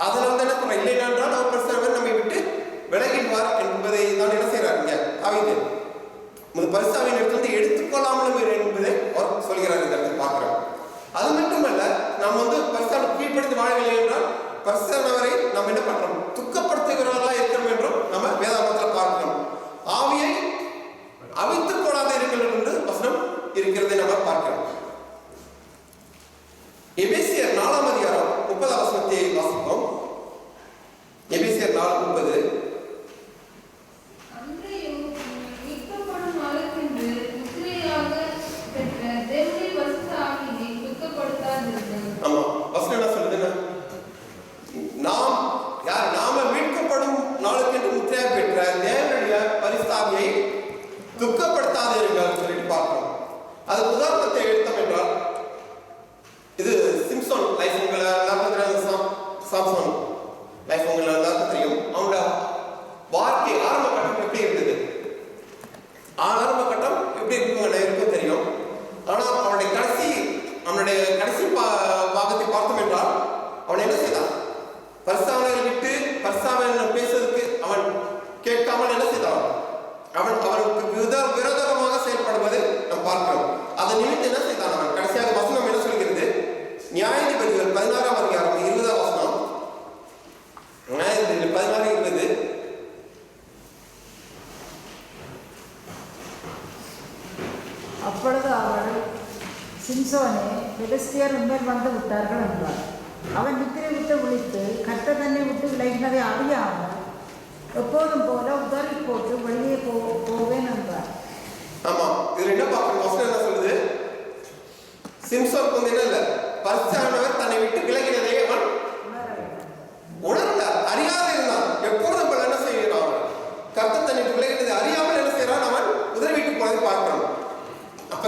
அதனால தான் என்ன பண்ண இல்லை என்றால் அவர் பரிசுத்தவர் நம்மை விட்டு விலகிடுவார் என்பதை தான் என்ன செய்யறார் இங்க தாவீது. பரிசுத்தாவின் இடத்துல எடுத்துக்கொள்ளாமலும் என்பதை அவர் சொல்கிறார். இந்த இடத்துல பார்க்கிறோம். அது மட்டுமல்ல, நம்ம பரிசுத்தாவிற்கு கீழ்ப்படுத்தி வாழவில்லை என்றால் பரிசுத்தவரை நம்ம என்ன பண்றோம்? துக்கப்படுத்துகிறவர்களாக இருக்கிறோம் என்றும் நம்ம வேதாகமத்தில் பார்க்கிறோம். ஆவியை அவித்துக் கொள்ளாத இருக்கிறது என்று வசனம் இருக்கிறதை நம்ம பார்க்கிறோம். எபேசியர் 4 அதிகாரம் 30 வசனத்தை வாசிப்போம். எபேசியர் 4:30. ஆமா, வசனம் என்ன சொல்லுதுன்னா, நாம மீட்கப்படும் நாளுக்கு என்று முத்திரையாக பெற்ற தேவனுடைய பரிசுத்த ஆவியை துக்கப்படுத்தாதீர்கள் சொல்லிட்டு பார்க்கிறோம். அதுக்கு உதாரணத்தை எடுத்தோம் என்றால், இது சிம்சோன் லைஃப் உங்களை எல்லாருக்கும் தெரியும். சாம்சோன் லைஃப் உங்களை எல்லாருக்கும் தெரியும். அவனோட வாழ்க்கை ஆரம்ப கட்டம் எப்படி இருந்தது? ஆரம்ப கட்டம் எப்படி இருக்கும் தெரியும். ஆனா அவனுடைய கடைசி பாகத்தை பார்த்தோம் என்றால் அவன் என்ன செய்தான்? பரிசுத்தவான்களை விட்டு பரிசுத்தவான்கள் பேசுவதற்கு அவன் கேட்காமல் என்ன செய்தான்? அவன் சிம்சோனே, பெலிஸ்தியர் உண்மையில் வந்து விட்டார்கள் என்றார். அவன் நித்திரை விட்டு விழித்து கர்த்தர் தன்னை விட்டு விலகினதை அறியாமல் எப்போதும் போல உதறி போட்டு வெளியே போவேன் என்றார். ஆமா, இதுல என்ன பார்க்கணும்? வசனம் என்ன சொல்லுது? சிம்சோனுக்கு வந்து என்ன இல்ல, பரிசுத்தமானவர் தன்னை விட்டு விலகினதை அவன் உணரல, அறியாத இருந்தான். எப்பொழுதும் போல என்ன செய்யறான்? கர்த்தர் தன்னை விட்டு விலகினதை அறியாமல் என்ன செய்யறான்? அவன் உதறி விட்டு போனதை பார்க்கிறோம். அப்ப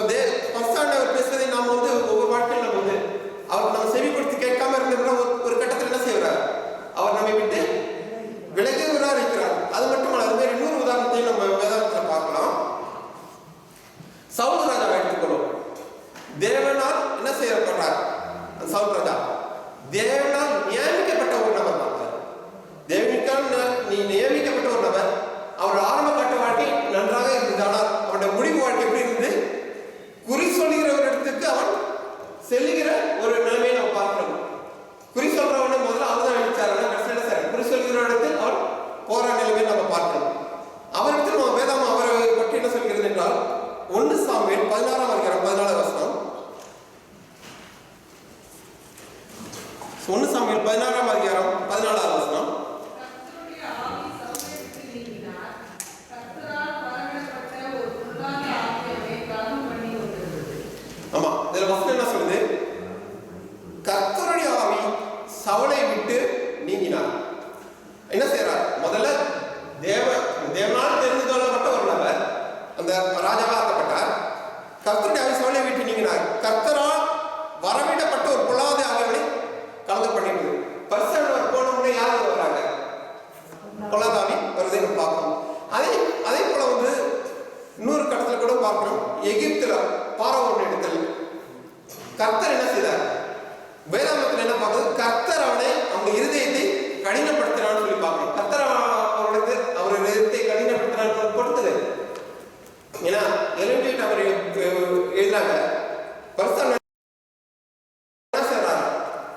பரிசுத்தமானவர் பேசுவதை நாம வந்து ஒவ்வொரு வாழ்க்கையில் நம்ம வந்து அவர் நம்ம செவி கொடுத்து கேட்காம இருந்தோம்னா ஒரு கட்டத்தில் என்ன செய்வார்? அவர் நம்மை விட்டு விலகுவராக இருக்கிறார். அது மட்டுமல்ல, அது மாதிரி இன்னொரு உதாரணத்தையும் நம்ம வேதாந்தத்தில் பார்க்கலாம். சவுல் ராஜாவை எடுத்துக்கணும். தேவனால் என்ன செய்யப்பட்டார்? சவுல் ராஜா தேவனால் நியமிக்கப்பட்ட ஒரு நபர் தான். தேவனிக்கால் நீ நியமிக்கப்பட்ட ஒரு நபர். அவருடைய ஆரம்ப கட்ட வாழ்க்கை நன்றாக இருந்தது. ஆனால் அவருடைய முடிவு வாழ்க்கை எப்படி இருந்தது? குறி சொல்லுகிற ஒரு இடத்துக்கு அவன் செல்லுகிற ஒரு நிலைமையை நம்ம பார்க்கிறோம். குறி சொல்றவன முதல்ல அவர்தான் அழிச்சார். கடைசியில் சார் குறி சொல்கிற இடத்தில் அவன் போற நிலைமையை நம்ம பார்க்கிறோம். அவரிடத்தில் நம்ம வேதாம அவரை பற்றி என்ன சொல்கிறது என்றால் 1 சாமுவேல் 16 14 வசனம். 1 சாமுவேல் 16 14 வசனம். ஆமா, இதுல வசனம் என்ன சொல்லுது? கர்த்தருடைய ஆவி சவுலை விட்டு நீங்கினார். என்ன செய்யறார்? முதல்ல தேவனால் தெரிந்து கொள்ளப்பட்ட ஒரு நபர் அந்த ராஜாவாக ஆக்கப்பட்டார். கர்த்தருடைய ஆவி சவுலை விட்டு நீங்கினார். கர்த்தரால் வரவிடப்பட்ட ஒரு பொல்லாத ஆவிகளை கலந்து பண்ணிட்டு பரிசுத்தமானவர் போன உடனே யார் வர்றாங்க? பொல்லாத ஆவி வருவதை நம்ம பார்க்கிறோம். அதே போல வந்து இன்னொரு கட்டத்துல கூட பார்க்கிறோம். எகிப்துல பார்வோன் இடத்தில் கர்த்தர் என்ன செய்தார்? வேதாமத்தில் என்ன பார்க்குறது? கர்த்தர் அவனுடைய இருதயத்தை கடினப்படுத்தினான்னு சொல்லி பார்க்கணும். கர்த்தர் அவருடைய இருதயத்தை கடினப்படுத்தினான்னு கொடுத்தது. ஏன்னா எலிமினேட் அவர் எழுதுறாங்க. பரிசுத்தமானவர் என்ன செய்றார்?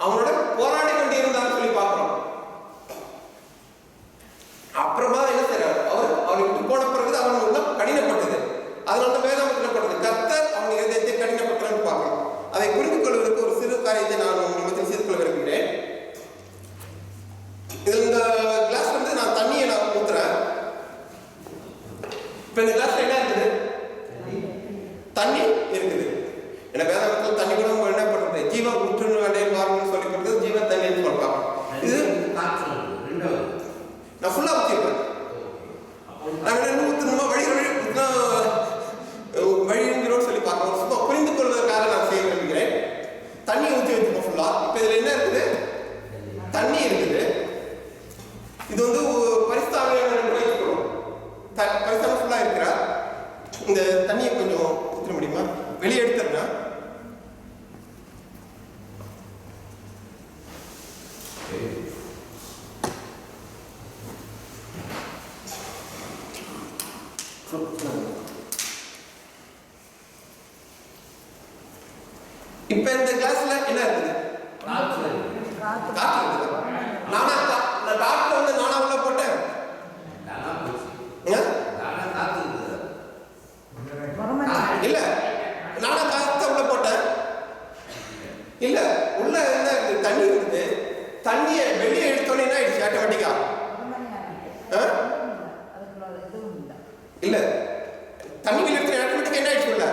அவனோட போராடி கொண்டு இருந்தான்னு சொல்லி பார்க்கிறோம். அப்புறமா என்ன செய்றார்? அவரை விட்டு போன பிறகு அவன் உள்ளம் கடினப்பட்டது. அதனால வேதாமத்தில் போட்டது கர்த்தர் அவனுடைய இதயத்தை கடினப்படுத்தினான்னு பார்க்கிறோம். அதை புரிந்து கொள்வதற்கு ஒரு சிறு காரியத்தை நான் நிமித்தம் செய்து கொள்ள விரும்புகிறேன். இதில் இந்த கிளாஸ் வந்து நான் தண்ணியை நான் ஊத்துறேன். இப்ப இந்த கிளாஸ்ல என்ன இருக்குது? தண்ணி இருக்குது. ஏன்னா வேதாமத்தில் தண்ணி கூட என்ன பண்றது? ஜீவ ஊற்றுன்னு வேலையை மாறுன்னு சொல்லி கொடுத்தது ஜீவ தண்ணின்னு சொல்றாங்க. இது நான் ஃபுல்லா ஊற்றிருப்பேன். நான் என்ன ஊற்றணுமா வழிங்கிறோன்னு சொல்லி பார்க்கணும். சும்மா புரிந்து கொள்வதற்காக நான் செய்ய விரும்புகிறேன். தண்ணி ஊற்றி வச்சுப்போம் ஃபுல்லா. இப்போ இதில் என்ன இருக்குது? தண்ணி இருக்குது. இது வந்து பரிசுத்தமானவர் வச்சுக்கணும். பரிசுத்தமானவர் ஃபுல்லாக இருக்கிறா. இந்த தண்ணியை கொஞ்சம் ஊற்ற முடியுமா? வெளியே எடுத்துருங்க. இப்ப இந்த கிளாஸ்ல என்ன இருக்குது? காற்று இருக்குது. நான் காற்று வந்து நானா உள்ள போட்டேன். இல்ல, நானா காற்ற உள்ள போட்டேன். இல்ல, உள்ள என்ன இருக்குது? தண்ணி இருக்குது. தண்ணியை வெளியே எடுத்தோன்னே என்ன ஆயிடுச்சு? ஆட்டோமேட்டிக்கா இல்ல, தண்ணி வெளியே எடுத்து ஆட்டோமேட்டிக்கா என்ன ஆயிடுச்சு? உள்ள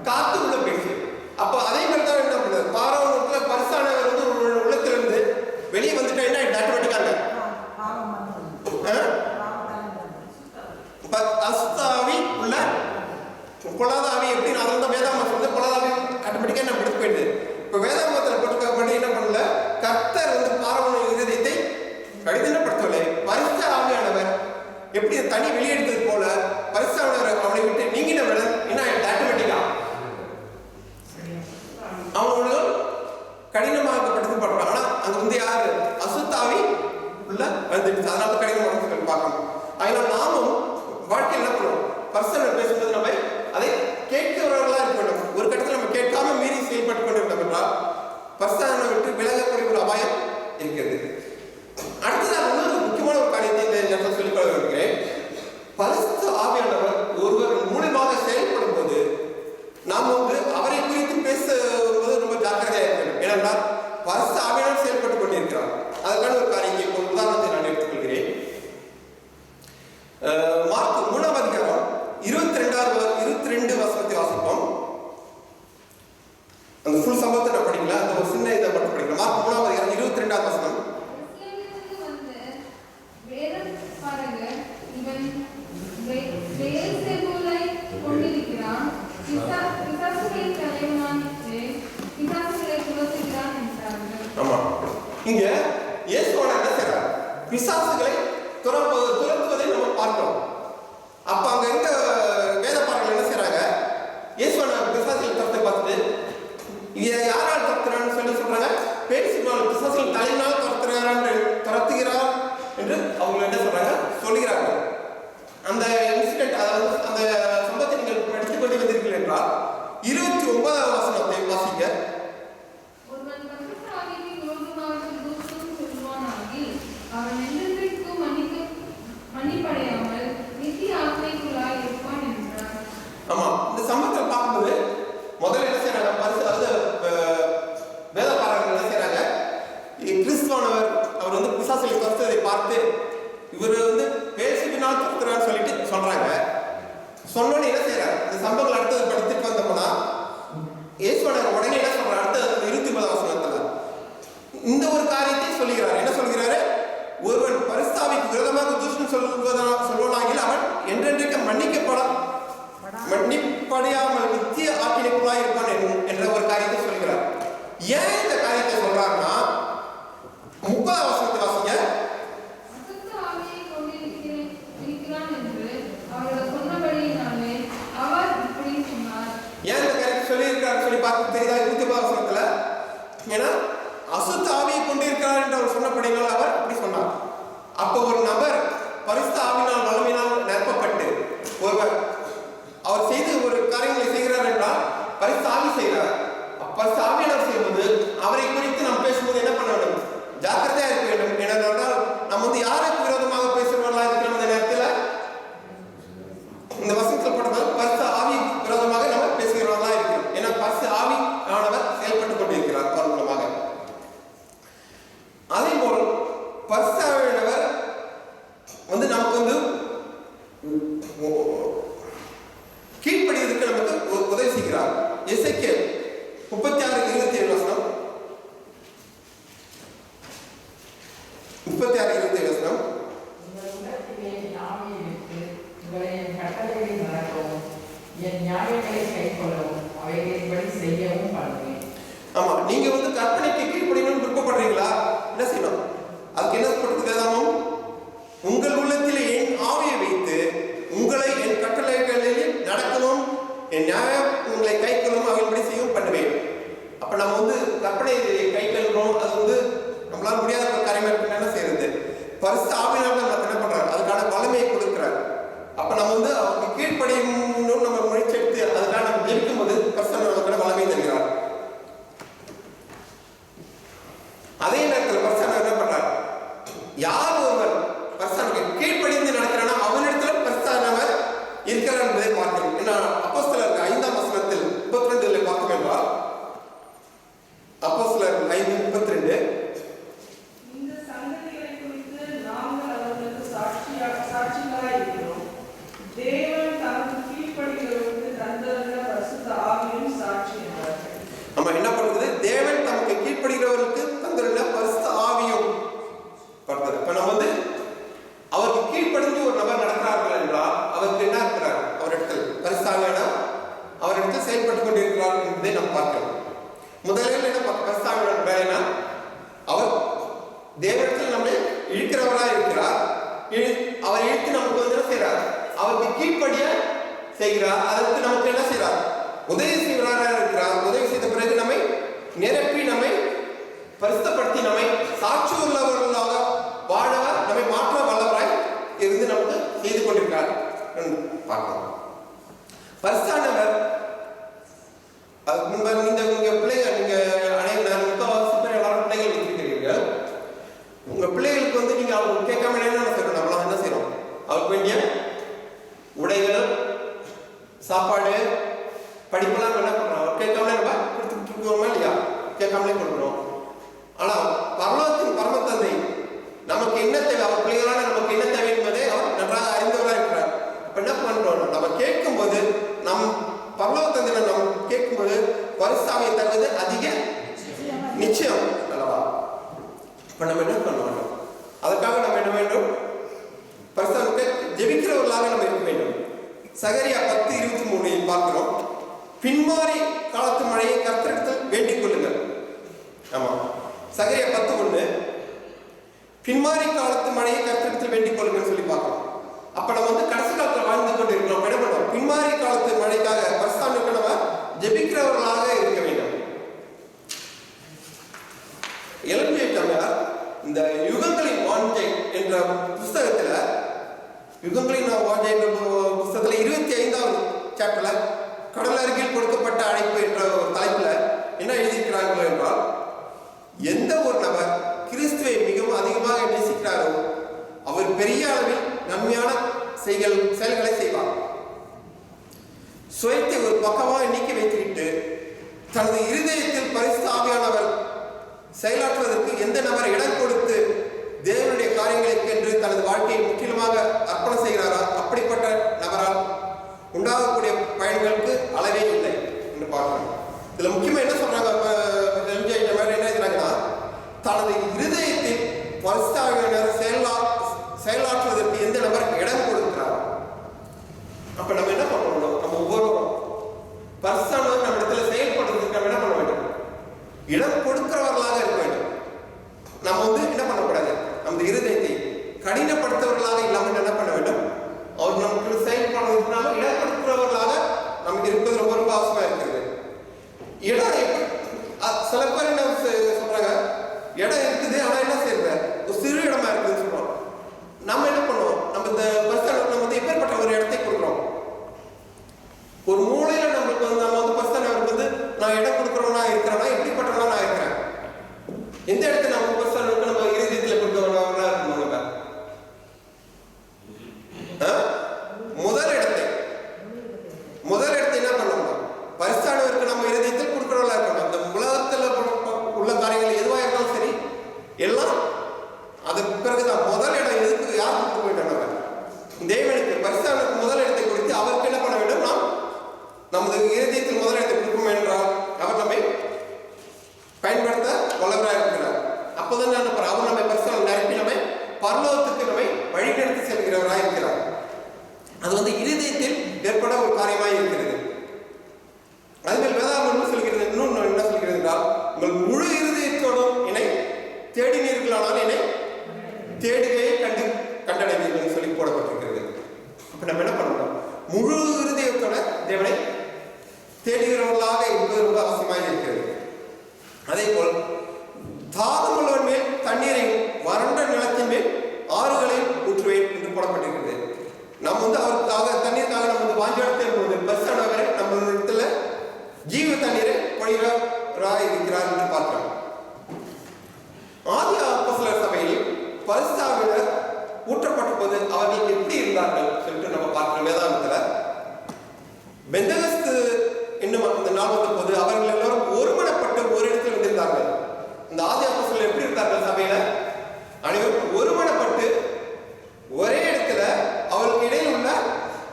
காத்து உள்ள போயிடுச்சு. அப்போ அதே மாதிரி தான் என்ன பண்ணுது? பார்வோன்ல பரிசுத்தமானவர் வந்து உள்ளத்திலிருந்து வெளியே வந்துட்டா என்ன ஆயிடுச்சு? ஆட்டோமேட்டிக்காங்க அசுத்தாவி உள்ள பொல்லாத ஆவி எப்படி அதில் தான் வேதாமத்தில் வந்து பொல்லாத ஆவி ஆட்டோமேட்டிக்கா என்ன படுத்து போயிடுது. இப்போ வேதாமத்தில் போட்டு என்ன பண்ணல? கர்த்தர் வந்து பார்வோன் இருதயத்தை கடினப்படுத்தவில்லை. பரிசுத்த ஆவியானவர் எப்படி தண்ணி வெளியெடுத்தது போல பரிசுத்தமானவர் அவனை விட்டு நீங்கினவுடன் என்ன ஆயிடுச்சு? ஆட்டோமேட்டிக்கா அவனோட கடினமாக்கப்படுத்து பண்றான். ஆனா அங்க வந்து யாரு? அசுத்தாவி உள்ள வந்துடுச்சு. அதனால கடினமானது பார்க்கணும். அதனால நாமும் வாழ்க்கையில் என்ன பண்ணுவோம்? பர்சனல் பேசும்போது நம்ம அதை கேட்கிறவர்களா இருக்க வேண்டும். ஒரு கட்டத்தில் நம்ம கேட்காம மீறி செயல்பட்டு கொண்டு விட்டோம் என்றால் பர்சனை விட்டு விலகக்கூடிய ஒரு அபாயம் இருக்கிறது. அடுத்ததாக இன்னொரு முக்கியமான ஒரு காரியத்தை இந்த நேரத்தில் சொல்லிக்கொள்ள விரும்புகிறேன். பரிசுத்த ஆவியானவர் ஒருவர் மூலமாக செயல்படும் போது நாம் வந்து அவரை குறித்து பேச பிசாசுகளை துரத்துவதை நம்ம பார்க்கிறோம். அப்ப அங்க இருக்க வேத பாடல்கள் என்ன செய்றாங்க, இயேசுவான பிசாசுகள் துரத்தை பார்த்துட்டு இதை யாரால் துரத்துறான்னு சொல்றாங்க, பேசினால் பிசாசுகள் தலையினால் துரத்துகிறார் என்று அவங்க என்ன சொல்றாங்க சொல்லுகிறாங்க. அந்த இன்சிடென்ட், அதாவது அந்த சம்பவத்தை நீங்கள் படித்துக் கொண்டு வந்தீர்கள் என்றால் 29வது வசனத்தை வாசிங்க. ஒருவன் பரிசுத்த ஆவிக்கு விரோதமாக தூஷணம் சொல்வானாகில் அவன் என்றென்றைக்கும் மன்னிப்படையாமல் நித்திய ஆத்மைக்குள்ளாய் இருப்பான் என்றார். ஆமா, இந்த சம்பவத்தை பார்க்கும்போது முதல்ல என்ன செய்யறாங்க, அதாவது வேதபாரகர்கள் என்ன செய்யறாங்க, கிறிஸ்துவானவர் அவர் வந்து பிசாசுகளை துரத்துவதை பார்த்து இவர் வந்து பேசினால் துரத்துறான்னு சொல்லிட்டு சொல்றாங்க. சொன்னோன்னு என்ன செய்யறாங்க, இந்த சம்பவங்கள் அடுத்தது படித்துட்டு வந்தோம்னா இயேசுவானவர் உடனே என்ன சொல்றாரு, அடுத்த 29வது வசனத்துல இந்த ஒரு காரியத்தை சொல்லுகிறார். என்ன சொல்கிறாரு, ஒருவன் பரிசுத்த ஆவிக்கு விரோதமாக தூஷணம் சொல்வனாகில் அவன் என்றென்றைக்கு மன்னிப்படையாமல் நித்திய ஆக்கினைக்குள்ளாய் இருப்பான் என்ற ஒரு காரியத்தை சொல்கிறார். ஏன் இந்த காரியத்தை சொல்றாருன்னா 30வது வசனத்தை வாசிங்க. அசுத்த ஆவியை கொண்டிருக்கிறான் என்று அவர்கள் சொன்னபடியினாலே அவர் இப்படி சொன்னார். ஏன் இந்த காரியத்தை சொல்லியிருக்கிறார் சொல்லி பார்க்க தெரியுதா 29வது வசனத்துல? ஏன்னா அசுத்த ஆவியை கொண்டிருக்கிறார் என்று அவர் சொன்னபடினால் அவர் இப்படி சொன்னார். அப்போ ஒரு நபர் பரிசுத்த ஆவியினால் வல்லமையினால் நிரப்பப்பட்டு ஒருவர் அவர் செய்து ஒரு காரியங்களை செய்கிறார் என்றால் பரிசுத்த ஆவி செய்கிறார். பரிசுத்த ஆவியினால் செய்யும்போது அவரை குறித்து நாம் பேசும்போது என்ன பண்ண வேண்டும், ஜாக்கிரதையா இருக்க வேண்டும். ஏனென்றால் நம்ம வந்து யாருக்கு விரோதமாக பேசுகிறவர்களா இருக்கிறோம் அந்த நேரத்தில் இந்த வசனத்தில் போட்டதால் பரிசுத்த ஆவி விரோதமாக நம்ம பேசுகிறவர்களா இருக்கிறோம். ஏன்னா பரிசுத்த ஆவி ஆனவர் செயல்பட்டுக் கொண்டிருக்கிறார் அவர் மூலமாக. அதே போல் பரிசுத்த ஆவியானவர் வந்து நமக்கு வந்து கீழ்ப்படிவதற்கு நமக்கு உதவி செய்கிறார். எசேக்கியேல் 36:27 வசனம். 36:27 வசனம். உங்களை என் கட்டளைகளை நடக்கவும் என் நியாயங்களை கைக்கொள்ளவும் அவைகளின்படி செய்யவும் பண்ணுவேன். ஆமா, நீங்க வந்து கற்பனைக்கு கீழ்ப்படியணும்னு விருப்பப்படுறீங்களா? என்ன செய்யணும், அதுக்கு என்ன சொல்றது வேதாமம், உங்கள் உள்ளத்தில் என் ஆவியை வைத்து உங்களை என் கட்டளைகளில் நடக்கணும், என் நியாயம் உங்களை கைக்கொள்ளும் அவையின்படி செய்யவும் பண்ணுவேன். அப்ப நம்ம வந்து கற்பனை கை கொள்றோம், அது வந்து நம்மளால முடியாத ஒரு காரியமா இருக்கு. என்ன செய்யறது, பரிசுத்த ஆவியினால நம்ம என்ன பண்றாரு, அதுக்கான வல்லமையை கொடுக்கிறார். அப்ப நம்ம வந்து அவருக்கு கீழ்ப்படியணும்னு நம்ம முயற்சி எடுத்து அதுக்காக நம்ம ஜெபிக்கும் போது பரிசுத்த நமக்கான வல்லமை தருகிறார். அதே நேரத்தில் பரிசுத்த என்ன பண்றார், யார் ஒருவர் பரிசுத்தனுக்கு கீழ்ப்படிந்து நடக்கிறானா அவனிடத்துல பரிசுத்தவர் இருக்கிறார் என்பதை பார்க்கிறோம். ஏன்னா அப்போஸ்தலர் 5ஆம் வசனத்தில் 32 பார்த்தோம் என்றால், அப்போஸ்தலர் 5:32 இந்த சங்கதிகளை குறித்து நாங்கள் அவர்களுக்கு சாட்சிகளாய் இருக்கிறோம். தேவன் தனக்கு கீழ்ப்படுகிறவர்களுக்கு தந்தருள்ள பரிசுத்த ஆவியும் சாட்சி என்றார்கள். நம்ம என்ன பண்ணுறது, தேவன் தமக்கு கீழ்ப்படுகிறவர்களுக்கு தந்துள்ள பரிசுத்த ஆவியும் பார்த்தது. இப்ப நம்ம வந்து அவருக்கு கீழ்ப்படிந்து ஒரு நபர் நடக்கிறார்கள் என்றால் அவருக்கு என்ன இருக்கிறார், அவரிடத்தில் பரிசுத்த ஆவியானவர் அவரிடத்தில் செயல்பட்டுக் கொண்டிருக்கிறார் என்பதை நாம் பார்க்கிறோம். முதலில் என்ன பரிசுத்த ஆவியானவர் வேலைனா அவர் தேவனிடத்தில் நம்மை இழுக்கிறவராக இருக்கிறார். அவர் இழுத்து நமக்கு வந்து என்ன செய்கிறார், அவருக்கு கீழ்ப்படிய செய்கிறார். அதற்கு நமக்கு என்ன செய்கிறார், உதவி செய்வராக இருக்கிறார். உதவி செய்த பிறகு நம்மை நிரப்பி நம்மை பரிசுத்தப்படுத்தி நம்மை சாட்சி உள்ளவர்களாக வாழவர் நம்மை மாற்ற வல்லவராய் இருந்து நமக்கு செய்து கொண்டிருக்கிறார் பார்க்கலாம். பரிசுத்தவர் அதுக்கு முன்பு உங்க பிள்ளைகள், நீங்க அனைவரும் முக்கால்வாசி பேர் எல்லாரும் பிள்ளைகள் வச்சிருக்கிறீர்கள். உங்க பிள்ளைகளுக்கு வந்து நீங்க அவங்க கேட்காம என்ன செய்யணும், நம்மளாம் என்ன செய்யறோம், அவருக்கு வேண்டிய உடைகள், சாப்பாடு, படிப்பெல்லாம் என்ன பண்றோம், கேட்காமலே நம்ம கொடுத்துட்டு இருக்கோமா இல்லையா, கேட்காமலே கொடுக்குறோம். ஆனா பரலோகத்தின் பரமத்தந்தை நமக்கு என்ன தேவை, அவர் பிள்ளைகளான நமக்கு என்ன தேவை என்பதை அவர் நன்றாக அறிந்தவராக இருக்கிறார். அப்ப என்ன பண்றோம், நம்ம கேட்கும்போது நம் பரலோகத்தந்தை நம்ம கேட்கும்போது பரிசுத்த ஆவியை தருவது அதிக நிச்சயம் அல்லவா. இப்ப நம்ம என்ன பண்ணணும், அதுக்காக நம்ம என்ன வேண்டும், பரிசுத்த ஜெபிக்கிறவர்களாக நம்ம இருக்க வேண்டும். சகரியா 10:23 பார்க்கிறோம், பின்மாறி காலத்து மழையை கர்த்தரிடத்தில் வேண்டிக் கொள்ளுங்கள். ஆமா, சகரியா 10:1 பின்மாறி காலத்து மழையை கர்த்தரிடத்தில் வேண்டிக் கொள்ளுங்கன்னு சொல்லி பார்க்கலாம். அப்ப நம்ம வந்து கடைசி காலத்துல வாழ்ந்து கொண்டு இருக்கிறோம். என்ன பண்ணுவோம்? பின்மாறி காலத்து மழைக்காக பரிசுத்தாவிற்கு நம்ம ஜெபிக்கிறவர்களாக இருக்க வேண்டும். எலன்ஜியர் இந்த யுகங்களின் வாஞ்சை என்ற புஸ்தகத்துல, யுகங்களின் வாஞ்சை என்ற புஸ்தகத்துல 25வது சாப்டர்ல கடல் அருகில் கொடுக்கப்பட்ட அழைப்பு என்ற ஒரு தலைப்புல என்ன எழுதியிருக்கிறார்கள் என்றால், எந்த ஒரு நபர் கிறிஸ்துவை மிகவும் அதிகமாக நேசிக்கிறாரோ அவர் பெரிய அளவில் நன்மையான செயல்களை செய்வார். சுயத்தை ஒரு பக்கமாக நீக்கி வைத்துவிட்டு தனது இருதயத்தில் பரிசுத்த ஆவியானவர் செயலாற்றுவதற்கு எந்த நபர் இடம் கொடுத்து தேவனுடைய காரியங்களுக்கு என்று தனது வாழ்க்கையை முற்றிலுமாக அர்ப்பணம் செய்கிறாரோ அப்படிப்பட்ட நபரால் உண்டாகக்கூடிய பயன்களுக்கு அளவே இல்லை என்று பார்க்கிறோம். இதுல முக்கியமா என்ன சொல்றாங்க? என்ன இருக்கிறாங்கன்னா, தனது இருதயத்தில் பரிசுத்த ஆவியானவர் செயலாற்றுவதற்கு எந்த நபருக்கு இடம் கொடுக்கிறாரோ. அப்ப நம்ம என்ன பண்ணணும்? நம்ம ஒவ்வொருவரும் பரிசுத்த ஆவியானவர் நம்ம இடத்துல செயல்படுறதுக்கு நம்ம என்ன பண்ண வேண்டும்? இடம் கொடுக்கிறவர்களாக இருக்க வேண்டும். நம்ம வந்து என்ன பண்ணக்கூடாது? நம்ம இருதயத்தை கடினப்படுத்தவர்களாக இல்லாமல் என்ன பண்ண வேண்டும்? அவர் நமக்கு செயல்படுறதுனால இடம் கொடுக்கிறவர்களாக நமக்கு இருப்பது ரொம்ப ரொம்ப அவசியமா இருக்கிறது. இடம் சில பேர் என்ன சொல்றாங்க, இடம் இருக்குது ஆனா என்ன செய்யறது, ஒரு சிறு இடமா இருக்குதுன்னு சொல்றோம். நம்ம என்ன பண்ணுவோம்? நம்ம இந்த நம்ம வந்து எப்பேற்பட்ட ஒரு இடத்தை கொடுக்குறோம். ஒரு மூலையில நம்மளுக்கு வந்து நம்ம வந்து பர்சனவருக்கு வந்து நான் இடம் கொடுக்குறவனா இருக்கிறேன்னா எப்படிப்பட்டவனா நான் இருக்கிறேன்? எந்த இடத்துல நம்ம பர்சனவருக்கு நம்ம இருதயத்தில் கொடுக்கிறவனா இருக்கணும்? நம்ம முதல் இடத்தை என்ன பண்ணணும்? பரிசுத்தவான்களுக்கு நம்ம இருதயத்தில் கொடுக்கிறவங்களா இருக்கணும். அந்த உலகத்துல உள்ள காரியங்கள் எதுவா இருந்தாலும் சரி, எல்லாம் அதுக்கு பிறகுதான் முதல் இடம் எதுக்கு யார் கொடுக்க வேண்டும்? தேவனுக்கு பரிசுத்தவான்களுக்கு முதல் இடத்தை கொடுத்து அவருக்கு என்ன பண்ண வேண்டும்? நாம் நமது இருதயத்தில் முதல் இடத்தை கொடுக்கும் என்றால் அவர் நம்மை பயன்படுத்த வல்லவராக இருக்கிறார். அப்போதான் என்ன அவர் நம்மை பரிசுத்தவான்கள் நிரப்பி நம்மை பரலோகத்துக்கு நம்மை வழிநடத்தி செல்கிறவராக இருக்கிறார். அது வந்து இருதயத்தில் ஏற்பட ஒரு காரியமாக இருக்கிறது. அதுபோல் வேதாகமம் சொல்கிறது, இன்னொன்று என்ன சொல்கிறது என்றால், உங்கள் முழு இருதயத்தோடும் என்னை தேடினீர்களானால் என்னை தேடுகையை கண்டடைவீர்கள் சொல்லி போடப்பட்டிருக்கிறது. அப்ப நம்ம என்ன பண்ணணும்? முழு இருதயத்தோட தேவனை தேடுகிறவர்களாக இருப்பது ரொம்ப அவசியமாக இருக்கிறது. அதே போல் தாகமுள்ளவன் மேல் தண்ணீரையும் வறண்ட நிலத்தின் மேல் ஆறுகளையும் ஊற்றுவேன் என்று போடப்பட்டிருக்கிறது. நம்ம வந்து அவருக்காக தண்ணீருக்காக நம்ம வந்து வாஞ்சாடத்தை போது பஸ் ஆனவரை நம்ம இடத்துல ஜீவ தண்ணீரை பொழிகிறார் இருக்கிறார் என்று பார்க்கிறோம். ஆதி அப்போஸ்தலர் சபையில் பரிசுத்த ஆவியானவர் ஊற்றப்பட்ட போது அவர்கள் எப்படி இருந்தார்கள் சொல்லிட்டு நம்ம பார்க்கிறோம். வேதாகமத்துல பெந்தகஸ்து என்னும் அந்த நாள் வந்த போது அவர்கள் எல்லாரும் ஒருமனப்பட்டு ஒரு இடத்தில் வந்திருந்தார்கள். இந்த ஆதி அப்போஸ்தலர் எப்படி இருந்தார்கள்? சபையில அனைவரும் ஒருமனப்பட்டு ஒரே இடத்துல அவர்களுக்கு இடையில் உள்ள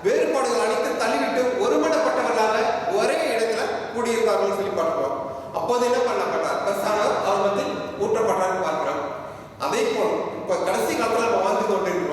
வேறுபாடுகள் அனைத்து தள்ளிவிட்டு ஒருமனப்பட்டவர்களாக ஒரே இடத்துல கூடியிருக்கார்கள் சொல்லி பார்க்கிறோம். அப்போது என்ன பண்ணப்பட்டார்? பரிசுத்தர் அவர் வந்து ஊற்றப்பட்டார்னு பார்க்கிறோம். அதே போல் இப்ப கடைசி காலத்துல நம்ம வாழ்ந்து கொண்டிருக்கிறோம்.